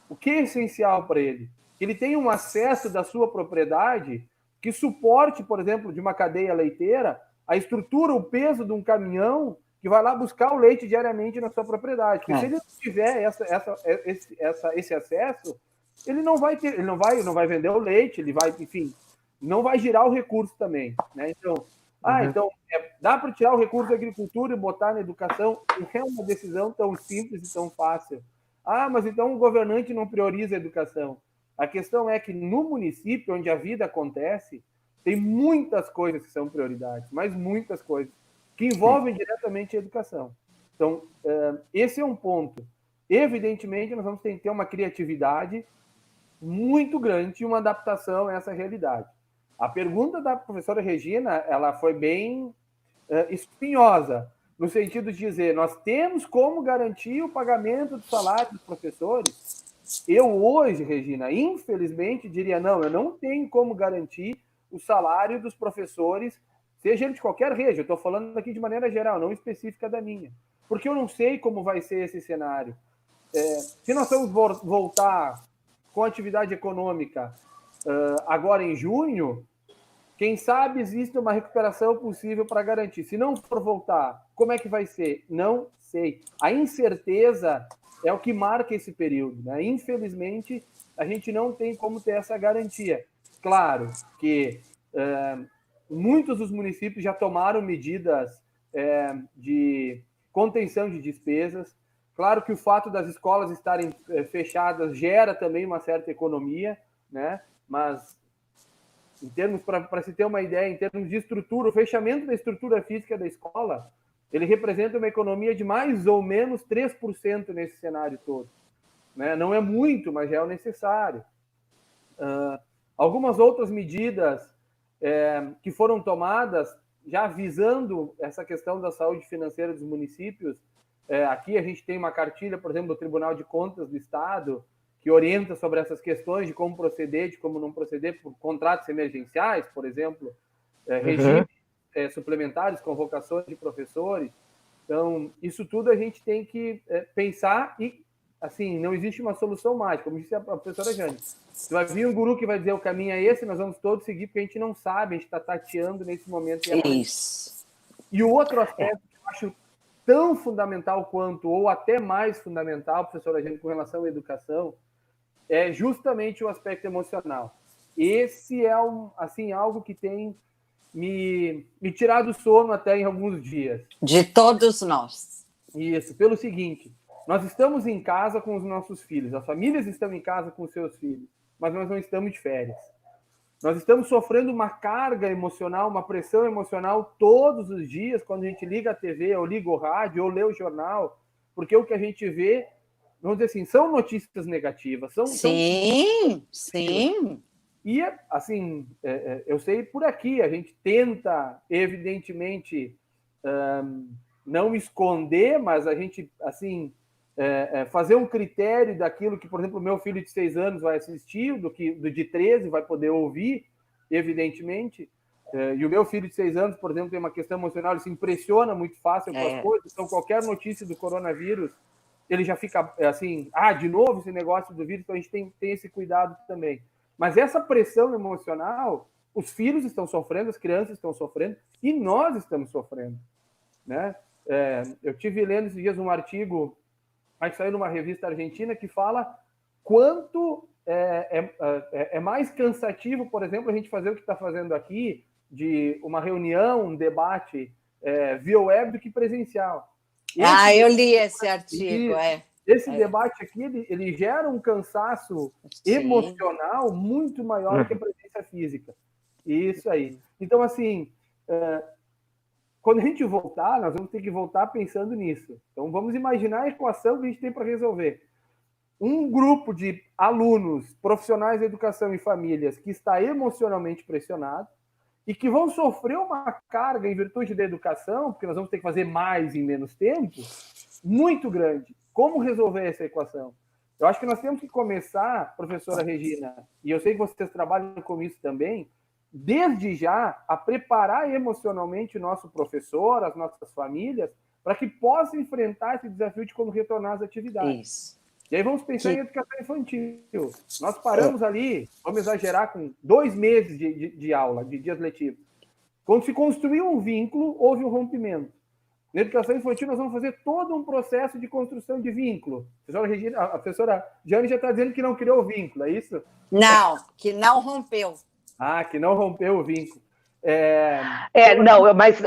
o que é essencial para ele? Que ele tenha um acesso da sua propriedade que suporte, por exemplo, de uma cadeia leiteira, a estrutura, o peso de um caminhão que vai lá buscar o leite diariamente na sua propriedade. Porque se ele não tiver esse acesso, ele não vai ter, ele não vai vender o leite, ele vai, enfim, não vai girar o recurso também, né? Então, então dá para tirar o recurso da agricultura e botar na educação? Não é uma decisão tão simples e tão fácil. Mas então o governante não prioriza a educação. A questão é que no município onde a vida acontece, tem muitas coisas que são prioridades, mas muitas coisas que envolvem diretamente a educação. Então, esse é um ponto. Evidentemente, nós vamos ter uma criatividade muito grande e uma adaptação a essa realidade. A pergunta da professora Regina, ela foi bem espinhosa, no sentido de dizer, nós temos como garantir o pagamento do salário dos professores? Eu hoje, Regina, infelizmente, diria, não, eu não tenho como garantir o salário dos professores, seja ele de qualquer rede, eu estou falando aqui de maneira geral, não específica da minha, porque eu não sei como vai ser esse cenário. Se nós vamos voltar com atividade econômica agora em junho, quem sabe existe uma recuperação possível para garantir. Se não for voltar, como é que vai ser? Não sei. A incerteza é o que marca esse período, né? Infelizmente, a gente não tem como ter essa garantia. Claro que muitos dos municípios já tomaram medidas de contenção de despesas. Claro que o fato das escolas estarem fechadas gera também uma certa economia, né? Mas, em termos, para se ter uma ideia, em termos de estrutura, o fechamento da estrutura física da escola, ele representa uma economia de mais ou menos 3% nesse cenário todo, né? Não é muito, mas já é o necessário. Algumas outras medidas que foram tomadas, já visando essa questão da saúde financeira dos municípios. Aqui a gente tem uma cartilha, por exemplo, do Tribunal de Contas do Estado, que orienta sobre essas questões de como proceder, de como não proceder por contratos emergenciais, por exemplo, regimes suplementares, convocações de professores. Então, isso tudo a gente tem que pensar e, assim, não existe uma solução mágica, como disse a professora Jane. Vai vir um guru que vai dizer o caminho é esse, nós vamos todos seguir, porque a gente não sabe, a gente está tateando nesse momento. Isso. E o outro aspecto que eu acho tão fundamental quanto, ou até mais fundamental, professora Jane, com relação à educação, é justamente o aspecto emocional. Esse é algo que tem me tirado o sono até em alguns dias. De todos nós. Isso, pelo seguinte, nós estamos em casa com os nossos filhos, as famílias estão em casa com os seus filhos, mas nós não estamos de férias. Nós estamos sofrendo uma carga emocional, uma pressão emocional todos os dias, quando a gente liga a TV, ou liga o rádio, ou lê o jornal, porque o que a gente vê, vamos dizer assim, são notícias negativas. Sim. E, assim, eu sei por aqui, a gente tenta, evidentemente, não esconder, mas a gente, assim, fazer um critério daquilo que, por exemplo, o meu filho de 6 anos vai assistir, do de 13 vai poder ouvir, evidentemente. E o meu filho de 6 anos, por exemplo, tem uma questão emocional, ele se impressiona muito fácil com as coisas, então qualquer notícia do coronavírus, ele já fica assim, de novo esse negócio do vírus, então a gente tem esse cuidado também. Mas essa pressão emocional, os filhos estão sofrendo, as crianças estão sofrendo, e nós estamos sofrendo, né? Eu tive lendo esses dias um artigo, que saiu numa revista argentina, que fala quanto é mais cansativo, por exemplo, a gente fazer o que está fazendo aqui, de uma reunião, um debate via web do que presencial. Eu li esse artigo, Esse debate aqui, ele gera um cansaço emocional muito maior que a presença física. Isso aí. Então, assim, quando a gente voltar, nós vamos ter que voltar pensando nisso. Então, vamos imaginar a equação que a gente tem para resolver. Um grupo de alunos, profissionais da educação e famílias que está emocionalmente pressionado e que vão sofrer uma carga em virtude da educação, porque nós vamos ter que fazer mais em menos tempo, muito grande. Como resolver essa equação? Eu acho que nós temos que começar, professora Regina, e eu sei que vocês trabalham com isso também, desde já, a preparar emocionalmente o nosso professor, as nossas famílias, para que possa enfrentar esse desafio de como retornar às atividades. Isso. E aí vamos pensar em educação infantil. Nós paramos ali, vamos exagerar, com 2 meses de aula, de dias letivos. Quando se construiu um vínculo, houve um rompimento. Na educação infantil, nós vamos fazer todo um processo de construção de vínculo. A professora Jane já está dizendo que não criou o vínculo, é isso? Não, que não rompeu. Que não rompeu o vínculo. Mas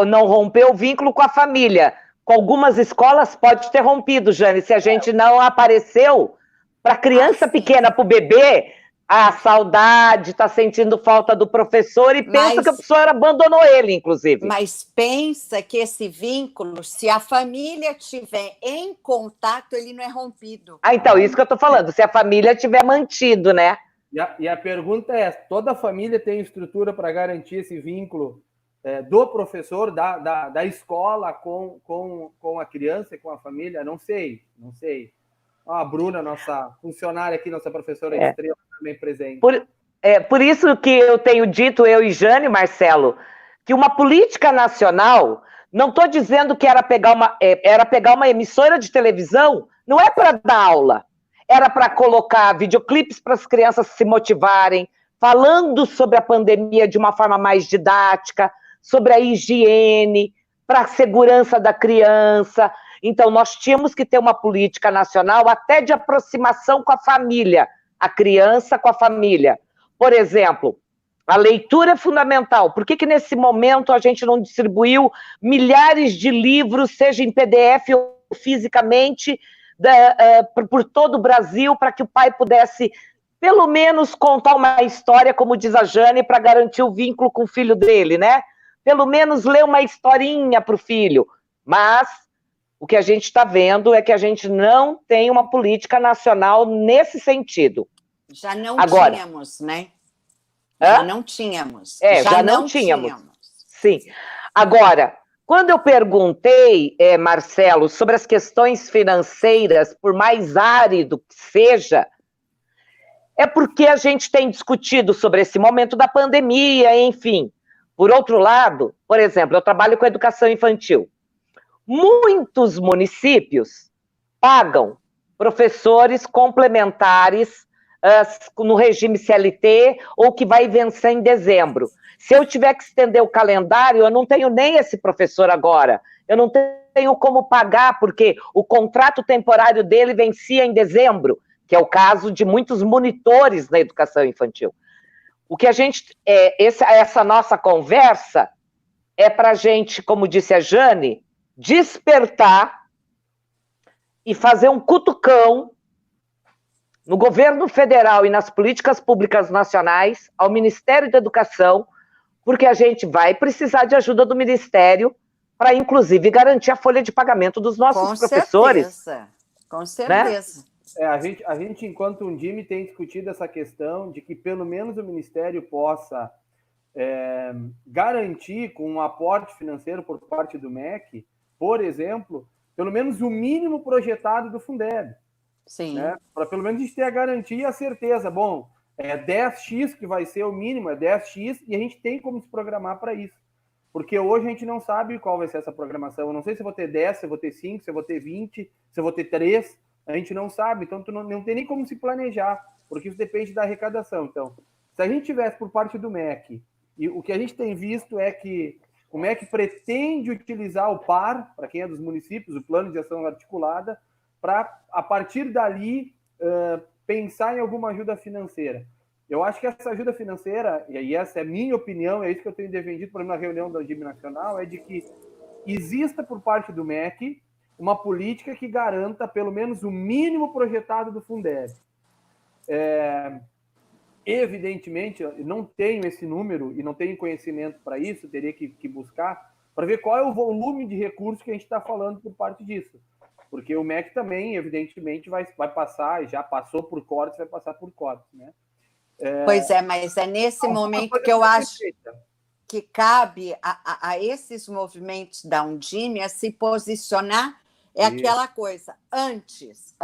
não rompeu o vínculo com a família. Com algumas escolas pode ter rompido, Jane, se a gente não apareceu para a criança pequena, para o bebê, a saudade, está sentindo falta do professor e pensa que o professor abandonou ele, inclusive. Mas pensa que esse vínculo, se a família estiver em contato, ele não é rompido. Então, isso que eu estou falando, se a família tiver mantido, né? E a pergunta é: toda família tem estrutura para garantir esse vínculo do professor, da escola com a criança e com a família? Não sei. A Bruna, nossa funcionária aqui, nossa professora de estrela, também presente. Por isso que eu tenho dito, eu e Jane, Marcelo, que uma política nacional, não estou dizendo que era pegar uma emissora de televisão, não é para dar aula, era para colocar videoclipes para as crianças se motivarem, falando sobre a pandemia de uma forma mais didática, sobre a higiene, para a segurança da criança. Então, nós tínhamos que ter uma política nacional até de aproximação com a família, a criança com a família. Por exemplo, a leitura é fundamental. Por que nesse momento a gente não distribuiu milhares de livros, seja em PDF ou fisicamente, por todo o Brasil, para que o pai pudesse, pelo menos, contar uma história, como diz a Jane, para garantir o vínculo com o filho dele, né? Pelo menos ler uma historinha para o filho. Mas o que a gente está vendo é que a gente não tem uma política nacional nesse sentido. Já não Agora, tínhamos, né? Já não tínhamos. Já não tínhamos. Sim. Agora, quando eu perguntei, Marcelo, sobre as questões financeiras, por mais árido que seja, é porque a gente tem discutido sobre esse momento da pandemia, enfim. Por outro lado, por exemplo, eu trabalho com educação infantil. Muitos municípios pagam professores complementares no regime CLT ou que vai vencer em dezembro. Se eu tiver que estender o calendário, eu não tenho nem esse professor agora. Eu não tenho como pagar, porque o contrato temporário dele vencia em dezembro, que é o caso de muitos monitores na educação infantil. O que a gente... essa nossa conversa é para a gente, como disse a Jane, despertar e fazer um cutucão no governo federal e nas políticas públicas nacionais, ao Ministério da Educação, porque a gente vai precisar de ajuda do Ministério para, inclusive, garantir a folha de pagamento dos nossos professores. Com certeza. Né? A gente, enquanto Undime, tem discutido essa questão de que, pelo menos, o Ministério possa garantir, com um aporte financeiro por parte do MEC, por exemplo, pelo menos o mínimo projetado do Fundeb. Sim. Né? Para pelo menos a gente ter a garantia e a certeza. Bom, 10x que vai ser o mínimo, 10x, e a gente tem como se programar para isso. Porque hoje a gente não sabe qual vai ser essa programação. Eu não sei se eu vou ter 10, se eu vou ter 5, se eu vou ter 20, se eu vou ter 3. A gente não sabe. Então, tu não tem nem como se planejar, porque isso depende da arrecadação. Então, se a gente tivesse por parte do MEC, e o que a gente tem visto é que o MEC pretende utilizar o PAR, para quem é dos municípios, o Plano de Ação Articulada, para, a partir dali, pensar em alguma ajuda financeira. Eu acho que essa ajuda financeira, e essa é a minha opinião, é isso que eu tenho defendido, por exemplo, na reunião da Undime Nacional, é de que exista por parte do MEC uma política que garanta pelo menos o mínimo projetado do Fundeb. Evidentemente, eu não tenho esse número e não tenho conhecimento para isso, teria que buscar, para ver qual é o volume de recursos que a gente está falando por parte disso. Porque o MEC também, evidentemente, vai passar, já passou por cortes, vai passar por cortes, né? Pois é, mas é nesse momento que eu acho que cabe a esses movimentos da Undime a se posicionar, aquela coisa, antes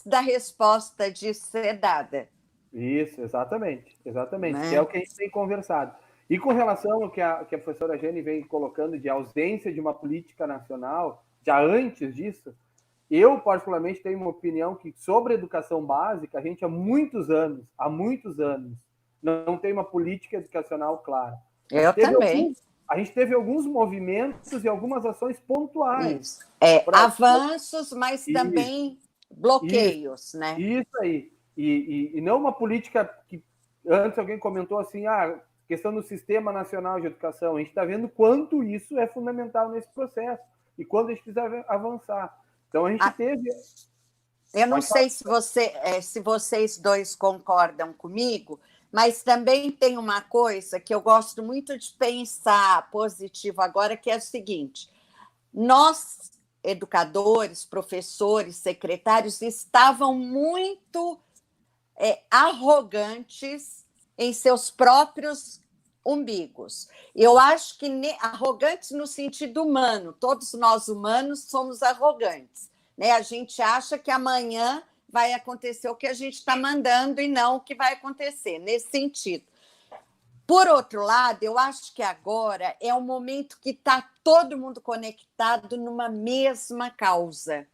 da resposta de ser dada. Isso, exatamente, né? Que é o que a gente tem conversado. E com relação ao que a professora Jane vem colocando de ausência de uma política nacional, já antes disso, eu, particularmente, tenho uma opinião que, sobre a educação básica, a gente há muitos anos, não tem uma política educacional clara. Eu também. A gente teve alguns movimentos e algumas ações pontuais. Avanços, mas também bloqueios, né? Isso aí. E não uma política que... Antes alguém comentou assim, questão do Sistema Nacional de Educação. A gente está vendo quanto isso é fundamental nesse processo e quando a gente precisa avançar. Então, a gente teve... Eu não sei se vocês dois concordam comigo, mas também tem uma coisa que eu gosto muito de pensar positivo agora, que é o seguinte: nós, educadores, professores, secretários, estavam muito arrogantes em seus próprios umbigos. Eu acho que arrogantes no sentido humano, todos nós humanos somos arrogantes, né? A gente acha que amanhã vai acontecer o que a gente está mandando e não o que vai acontecer, nesse sentido. Por outro lado, eu acho que agora é um momento que está todo mundo conectado numa mesma causa.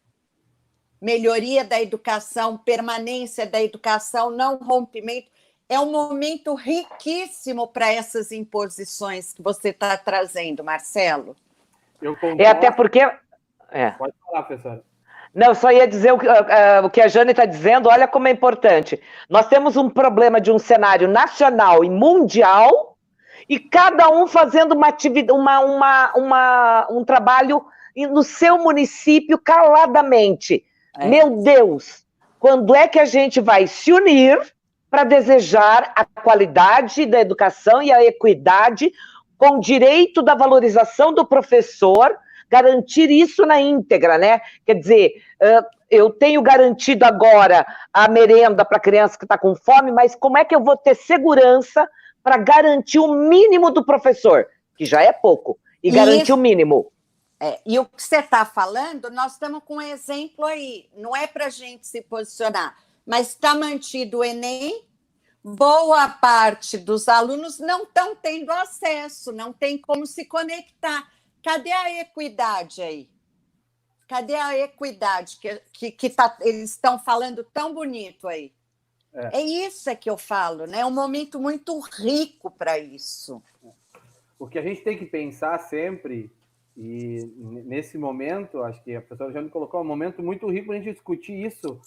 Melhoria da educação, permanência da educação, não rompimento. É um momento riquíssimo para essas imposições que você está trazendo, Marcelo. Eu concordo. Até porque... Pode falar, professora. Não, só ia dizer o que a Jane está dizendo, olha como é importante. Nós temos um problema de um cenário nacional e mundial, e cada um fazendo uma atividade, um trabalho no seu município caladamente. Meu Deus, quando é que a gente vai se unir para desejar a qualidade da educação e a equidade com o direito da valorização do professor, garantir isso na íntegra, né? Quer dizer, eu tenho garantido agora a merenda para a criança que está com fome, mas como é que eu vou ter segurança para garantir o mínimo do professor, que já é pouco, e garantir o mínimo? E o que você está falando, nós estamos com um exemplo aí, não é para a gente se posicionar, mas está mantido o Enem, boa parte dos alunos não estão tendo acesso, não tem como se conectar. Cadê a equidade aí? Cadê a equidade que eles estão falando tão bonito aí? É isso que eu falo, né? É um momento muito rico para isso. O que a gente tem que pensar sempre, e nesse momento, acho que a professora já me colocou, um momento muito rico para a gente discutir isso.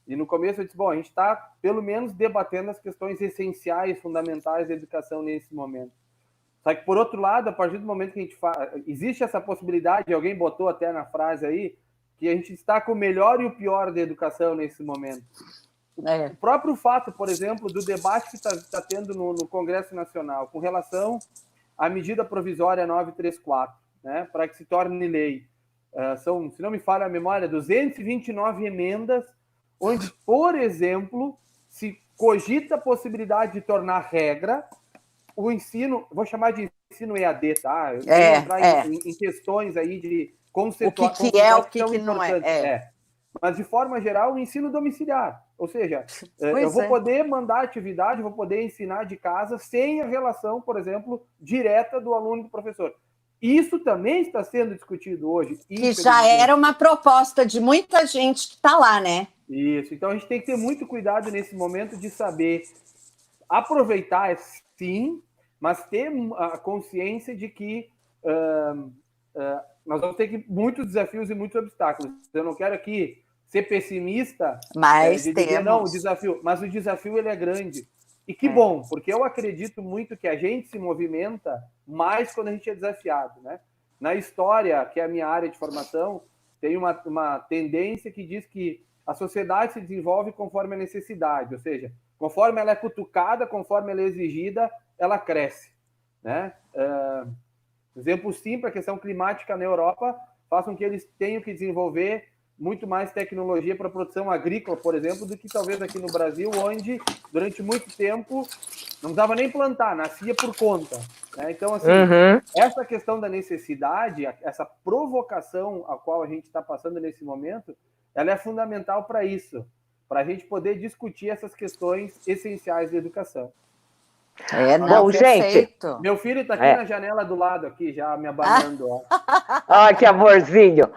E no começo eu disse, bom, a gente está, pelo menos, debatendo as questões essenciais, fundamentais da educação nesse momento. Só que, por outro lado, a partir do momento que a gente faz... Existe essa possibilidade, alguém botou até na frase aí, que a gente está com o melhor e o pior da educação nesse momento. O próprio fato, por exemplo, do debate que está tendo no Congresso Nacional com relação à medida provisória 934, né, para que se torne lei. São, se não me falha a memória, 229 emendas, onde, por exemplo, se cogita a possibilidade de tornar regra o ensino, vou chamar de ensino EAD, tá? Eu vou entrar em questões aí de conceituais. O que é, o que não é. Mas, de forma geral, o ensino domiciliar. Ou seja, eu vou poder mandar atividade, vou poder ensinar de casa sem a relação, por exemplo, direta do aluno e do professor. Isso também está sendo discutido hoje. Que já era uma proposta de muita gente que está lá, né? Isso. Então, a gente tem que ter muito cuidado nesse momento de saber aproveitar, sim, mas ter a consciência de que nós vamos ter muitos desafios e muitos obstáculos. Eu não quero aqui ser pessimista, mas de dizer, não, o desafio, mas o desafio ele é grande. E que bom, porque eu acredito muito que a gente se movimenta mais quando a gente é desafiado, né? Na história, que é a minha área de formação, tem uma tendência que diz que a sociedade se desenvolve conforme a necessidade, ou seja, conforme ela é cutucada, conforme ela é exigida, ela cresce, né? Exemplo simples, a questão climática na Europa faz com que eles tenham que desenvolver muito mais tecnologia para a produção agrícola, por exemplo, do que talvez aqui no Brasil, onde, durante muito tempo, não dava nem plantar, nascia por conta, né? Então, assim, essa questão da necessidade, essa provocação a qual a gente está passando nesse momento, ela é fundamental para isso, para a gente poder discutir essas questões essenciais da educação. Bom, gente, meu filho está aqui na janela do lado, aqui, já me abanando. Ai, que amorzinho.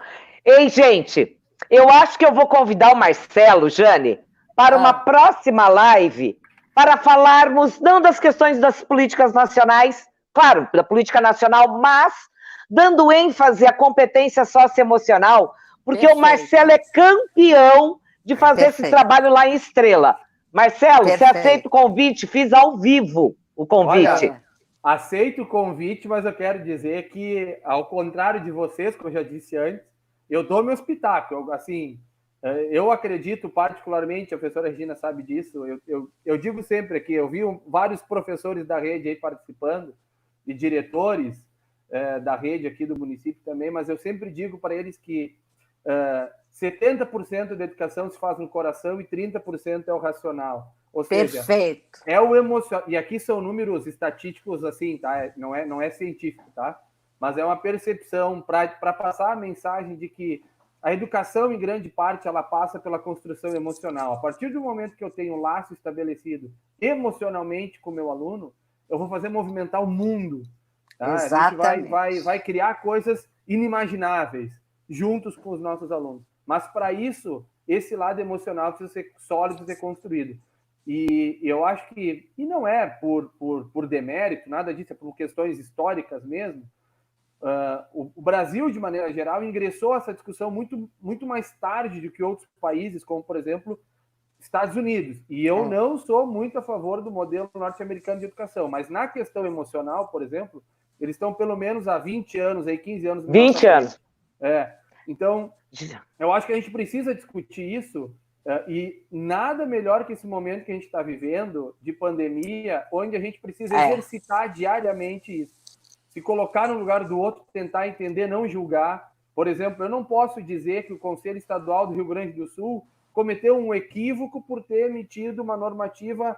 Ei, gente, eu acho que eu vou convidar o Marcelo, Jane, para uma próxima live, para falarmos não das questões das políticas nacionais, claro, da política nacional, mas dando ênfase à competência socioemocional, porque o Marcelo é campeão de fazer esse trabalho lá em Estrela. Marcelo, você aceita o convite? Fiz ao vivo o convite. Olha, aceito o convite, mas eu quero dizer que, ao contrário de vocês, como eu já disse antes, eu dou meu espetáculo. Assim, eu acredito particularmente, a professora Regina sabe disso, eu digo sempre que eu vi vários professores da rede aí participando, e diretores da rede aqui do município também, mas eu sempre digo para eles que 70% da educação se faz no coração e 30% é o racional. Ou seja, Perfeito. é o emocional. E aqui são números estatísticos, assim, tá? Não é científico, tá? Mas é uma percepção para passar a mensagem de que a educação, em grande parte, ela passa pela construção emocional. A partir do momento que eu tenho um laço estabelecido emocionalmente com o meu aluno, eu vou fazer movimentar o mundo. Tá? Exatamente. A gente vai criar coisas inimagináveis juntos com os nossos alunos. Mas, para isso, esse lado emocional precisa ser sólido, ser construído. E eu acho que, e não é por demérito, nada disso, é por questões históricas mesmo, o Brasil, de maneira geral, ingressou essa discussão muito mais tarde do que outros países, como, por exemplo, Estados Unidos. E eu não sou muito a favor do modelo norte-americano de educação, mas na questão emocional, por exemplo, eles estão pelo menos há 20 anos, aí 15 anos... 20 anos. Então, eu acho que a gente precisa discutir isso, e nada melhor que esse momento que a gente está vivendo, de pandemia, onde a gente precisa exercitar diariamente isso. Se colocar no lugar do outro, tentar entender, não julgar. Por exemplo, eu não posso dizer que o Conselho Estadual do Rio Grande do Sul cometeu um equívoco por ter emitido uma normativa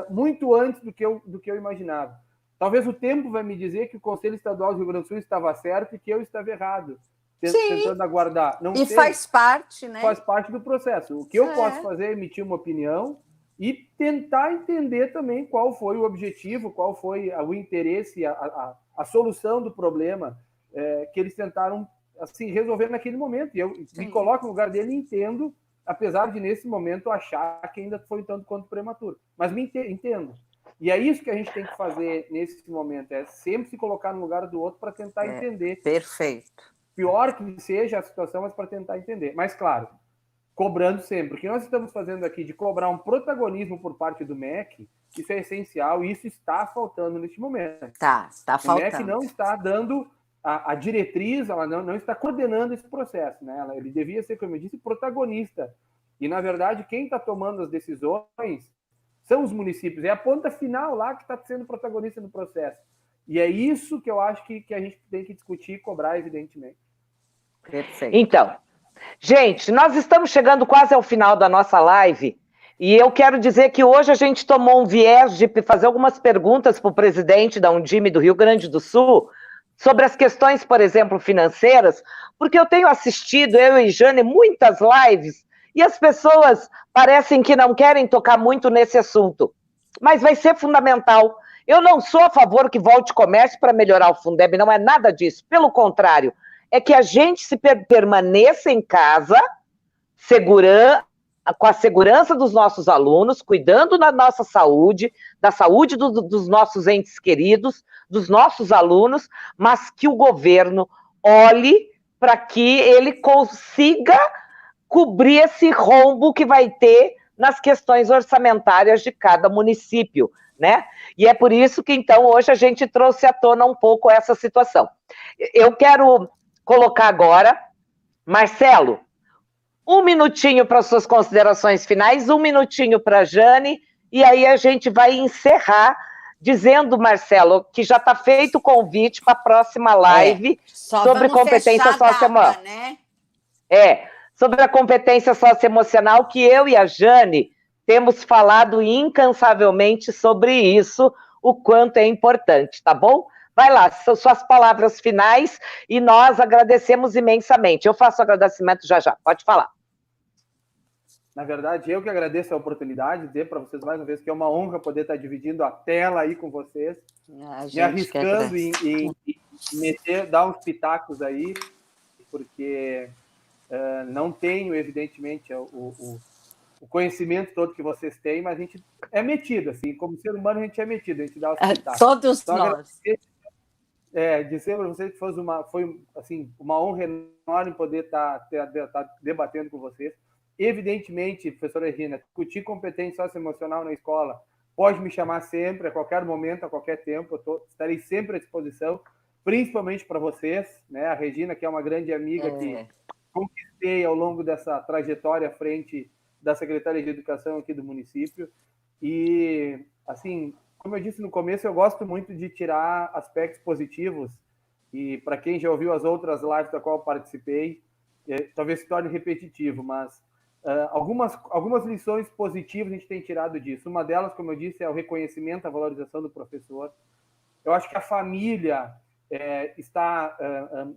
muito antes do que eu imaginava. Talvez o tempo vai me dizer que o Conselho Estadual do Rio Grande do Sul estava certo e que eu estava errado, tentando aguardar. Não e sei, faz parte, né? Faz parte do processo. O que eu posso fazer é emitir uma opinião e tentar entender também qual foi o objetivo, qual foi o interesse, a solução do problema que eles tentaram assim, resolver naquele momento. E eu me coloco no lugar dele e entendo, apesar de, nesse momento, achar que ainda foi um tanto quanto prematuro. Mas me entendo. E é isso que a gente tem que fazer nesse momento, é sempre se colocar no lugar do outro para tentar entender. Perfeito. Pior que seja a situação, mas para tentar entender. Mas, claro, cobrando sempre. O que nós estamos fazendo aqui de cobrar um protagonismo por parte do MEC, isso é essencial e isso está faltando neste momento. Está faltando. O MEC não está dando a diretriz, ela não está coordenando esse processo, né? Ele devia ser, como eu disse, protagonista. E, na verdade, quem está tomando as decisões são os municípios. É a ponta final lá que está sendo protagonista no processo. E é isso que eu acho que a gente tem que discutir e cobrar, evidentemente. Perfeito. Então, gente, nós estamos chegando quase ao final da nossa live e eu quero dizer que hoje a gente tomou um viés de fazer algumas perguntas para o presidente da Undime do Rio Grande do Sul sobre as questões, por exemplo, financeiras, porque eu tenho assistido, eu e Jane, muitas lives e as pessoas parecem que não querem tocar muito nesse assunto, mas vai ser fundamental. Eu não sou a favor que volte comércio para melhorar o Fundeb, não é nada disso, pelo contrário, é que a gente permaneça em casa, com a segurança dos nossos alunos, cuidando da nossa saúde, da saúde dos nossos entes queridos, dos nossos alunos, mas que o governo olhe para que ele consiga cobrir esse rombo que vai ter nas questões orçamentárias de cada município, né? E é por isso que, então, hoje a gente trouxe à tona um pouco essa situação. Eu quero colocar agora, Marcelo, 1 minutinho para suas considerações finais, 1 minutinho para a Jane, e aí a gente vai encerrar dizendo, Marcelo, que já está feito o convite para a próxima live sobre competência socioemocional. Né? Sobre a competência socioemocional, que eu e a Jane temos falado incansavelmente sobre isso, o quanto é importante, tá bom? Vai lá, são suas palavras finais e nós agradecemos imensamente. Eu faço agradecimento já, pode falar. Na verdade, eu que agradeço a oportunidade de dizer para vocês mais uma vez que é uma honra poder estar dividindo a tela aí com vocês, me arriscando em dar uns pitacos aí, porque não tenho, evidentemente, o conhecimento todo que vocês têm, mas a gente é metido, assim, como ser humano a gente é metido, a gente dá os pitacos. Todos então, nós. Dizer para vocês que foi assim, uma honra enorme poder estar debatendo com vocês. Evidentemente, professora Regina, discutir competência socioemocional na escola, pode me chamar sempre, a qualquer momento, a qualquer tempo, estarei sempre à disposição, principalmente para vocês, né? A Regina, que é uma grande amiga que conquistei ao longo dessa trajetória à frente da Secretaria de Educação aqui do município. E, assim, como eu disse no começo, eu gosto muito de tirar aspectos positivos, e para quem já ouviu as outras lives da qual eu participei, talvez se torne repetitivo, mas algumas lições positivas a gente tem tirado disso. Uma delas, como eu disse, é o reconhecimento, a valorização do professor. Eu acho que a família está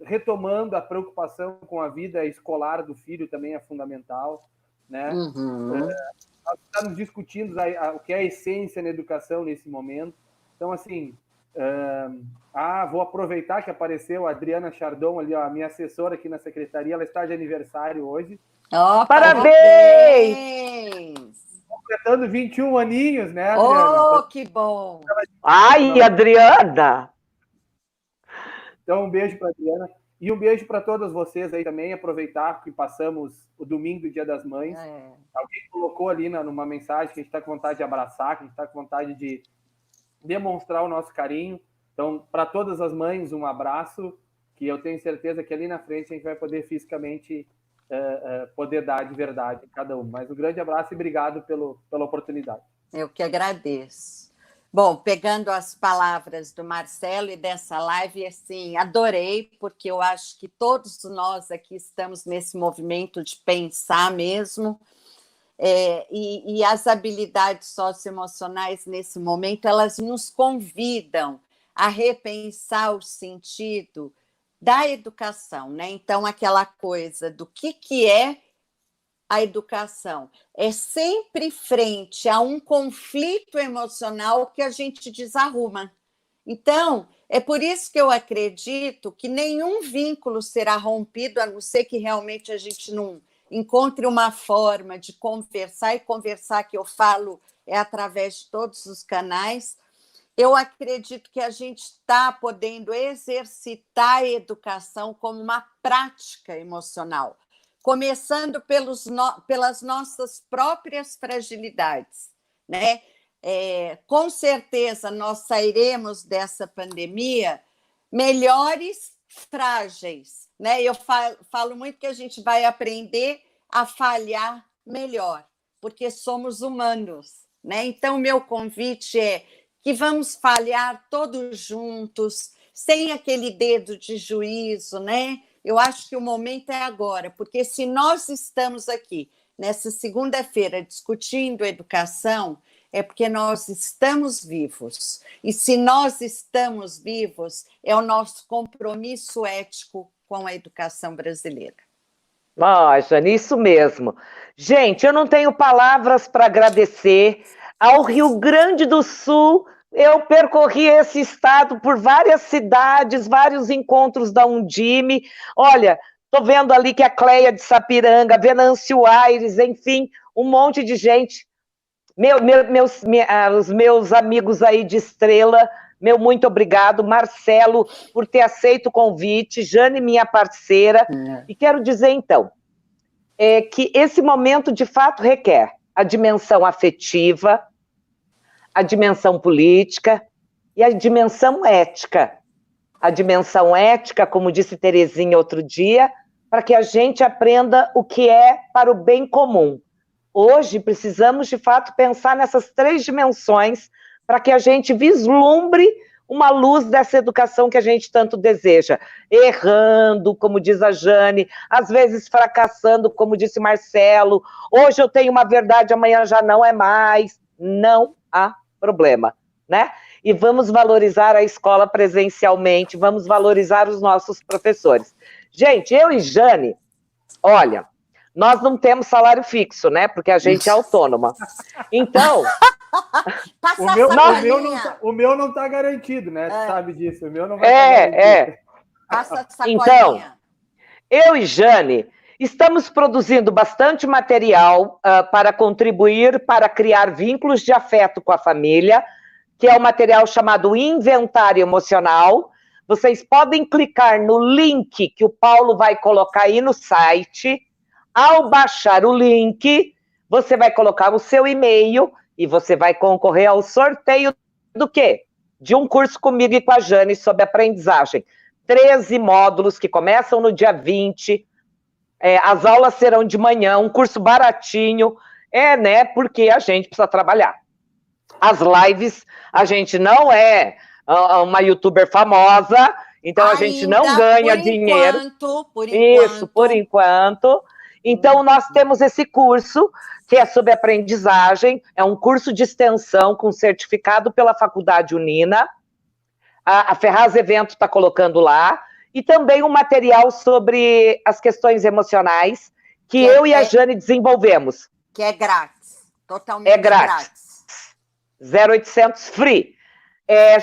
retomando a preocupação com a vida escolar do filho, também é fundamental, né? Uhum. Nós estamos discutindo o que é a essência na educação nesse momento. Então, assim, vou aproveitar que apareceu a Adriana Chardon, ali, a minha assessora aqui na secretaria, ela está de aniversário hoje. Oh, parabéns! Completando 21 aninhos, né, Adriana? Oh, que bom! Ai, Adriana! Então, um beijo para a Adriana. E um beijo para todas vocês aí também, aproveitar que passamos o domingo do Dia das Mães. Alguém colocou ali numa mensagem que a gente está com vontade de abraçar, que a gente está com vontade de demonstrar o nosso carinho. Então, para todas as mães, um abraço, que eu tenho certeza que ali na frente a gente vai poder fisicamente poder dar de verdade a cada um. Mas um grande abraço e obrigado pela oportunidade. Eu que agradeço. Bom, pegando as palavras do Marcelo e dessa live, assim, adorei, porque eu acho que todos nós aqui estamos nesse movimento de pensar mesmo, e as habilidades socioemocionais nesse momento, elas nos convidam a repensar o sentido da educação, né? Então, aquela coisa do que é a educação é sempre frente a um conflito emocional que a gente desarruma. Então, é por isso que eu acredito que nenhum vínculo será rompido, a não ser que realmente a gente não encontre uma forma de conversar, e conversar que eu falo é através de todos os canais. Eu acredito que a gente está podendo exercitar a educação como uma prática emocional, começando pelas nossas próprias fragilidades, né? Com certeza, nós sairemos dessa pandemia melhores frágeis, né? Eu falo muito que a gente vai aprender a falhar melhor, porque somos humanos, né? Então, meu convite é que vamos falhar todos juntos, sem aquele dedo de juízo, né? Eu acho que o momento é agora, porque se nós estamos aqui nessa segunda-feira discutindo educação, é porque nós estamos vivos. E se nós estamos vivos, é o nosso compromisso ético com a educação brasileira. Jane, isso mesmo. Gente, eu não tenho palavras para agradecer ao Rio Grande do Sul. Eu percorri esse estado por várias cidades, vários encontros da Undime. Olha, estou vendo ali que a Cleia de Sapiranga, Venâncio Aires, enfim, um monte de gente. Os meus amigos aí de Estrela, muito obrigado. Marcelo, por ter aceito o convite. Jane, minha parceira. E quero dizer, então, que esse momento, de fato, requer a dimensão afetiva, a dimensão política e a dimensão ética. A dimensão ética, como disse Terezinha outro dia, para que a gente aprenda o que é para o bem comum. Hoje, precisamos, de fato, pensar nessas 3 dimensões para que a gente vislumbre uma luz dessa educação que a gente tanto deseja. Errando, como diz a Jane, às vezes fracassando, como disse Marcelo. Hoje eu tenho uma verdade, amanhã já não é mais. Não há problema, né? E vamos valorizar a escola presencialmente, vamos valorizar os nossos professores. Gente, eu e Jane, olha, nós não temos salário fixo, né? Porque a gente é autônoma. Então... o meu não está garantido, né? Tu sabe disso, o meu não vai estar garantido. Passa a sacolinha. Então, eu e Jane estamos produzindo bastante material para contribuir para criar vínculos de afeto com a família, que é o material chamado Inventário Emocional. Vocês podem clicar no link que o Paulo vai colocar aí no site. Ao baixar o link, você vai colocar o seu e-mail e você vai concorrer ao sorteio do quê? De um curso comigo e com a Jane sobre aprendizagem. 13 módulos que começam no dia 20. As aulas serão de manhã, um curso baratinho, né? Porque a gente precisa trabalhar. As lives, a gente não é uma youtuber famosa, então a gente não ganha dinheiro. Por enquanto. Isso, por enquanto. Então, nós temos esse curso, que é sobre aprendizagem, é um curso de extensão com certificado pela Faculdade Unina, a Ferraz Eventos está colocando lá, e também um material sobre as questões emocionais, que eu e a Jane desenvolvemos. Que é grátis, totalmente grátis. 0800 free.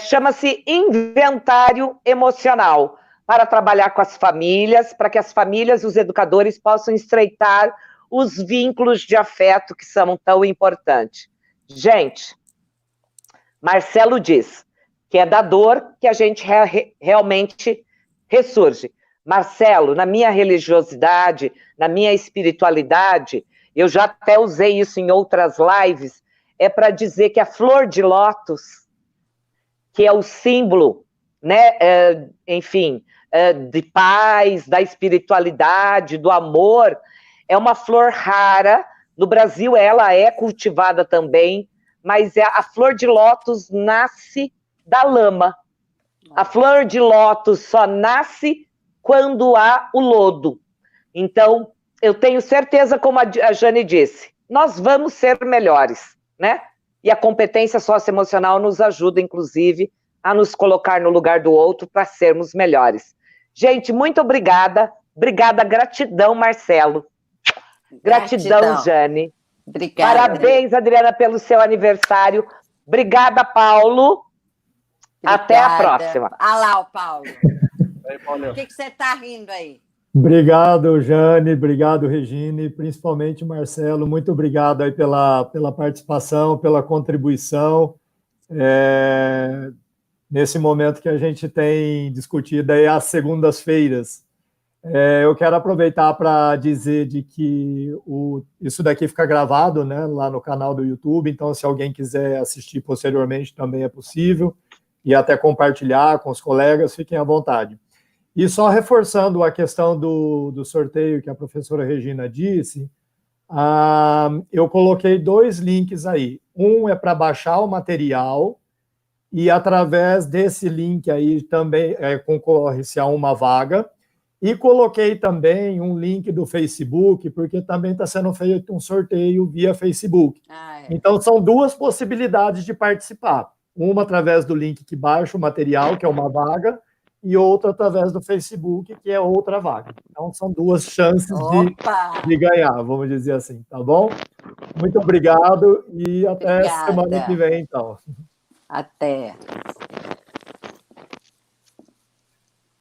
Chama-se Inventário Emocional, para trabalhar com as famílias, para que as famílias e os educadores possam estreitar os vínculos de afeto que são tão importantes. Gente, Marcelo diz que é da dor que a gente realmente ressurge. Marcelo, na minha religiosidade, na minha espiritualidade, eu já até usei isso em outras lives, é para dizer que a flor de lótus, que é o símbolo, né, enfim, de paz, da espiritualidade, do amor, é uma flor rara. No Brasil ela é cultivada também, mas a flor de lótus nasce da lama. A flor de lótus só nasce quando há o lodo. Então, eu tenho certeza, como a Jane disse, nós vamos ser melhores, né? E a competência socioemocional nos ajuda, inclusive, a nos colocar no lugar do outro para sermos melhores. Gente, muito obrigada. Obrigada, gratidão, Marcelo. Gratidão, Jane. Obrigada. Parabéns, Adriana, pelo seu aniversário. Obrigada, Paulo. Obrigada. Até a próxima. Ah lá, o Paulo. Aí, Paulo. O que você está rindo aí? Obrigado, Jane, obrigado, Regine, principalmente Marcelo, muito obrigado aí pela participação, pela contribuição, nesse momento que a gente tem discutido aí às segundas-feiras. Eu quero aproveitar para dizer de que isso daqui fica gravado, né, lá no canal do YouTube, então se alguém quiser assistir posteriormente também é possível, e até compartilhar com os colegas, fiquem à vontade. E só reforçando a questão do sorteio que a professora Regina disse, eu coloquei 2 links aí. Um é para baixar o material, e através desse link aí também concorre-se a uma vaga. E coloquei também um link do Facebook, porque também está sendo feito um sorteio via Facebook. Então, são 2 possibilidades de participar. Uma através do link que baixa o material, que é uma vaga, e outra através do Facebook, que é outra vaga. Então, são 2 chances de ganhar, vamos dizer assim, tá bom? Muito obrigado e até semana que vem, então. Até.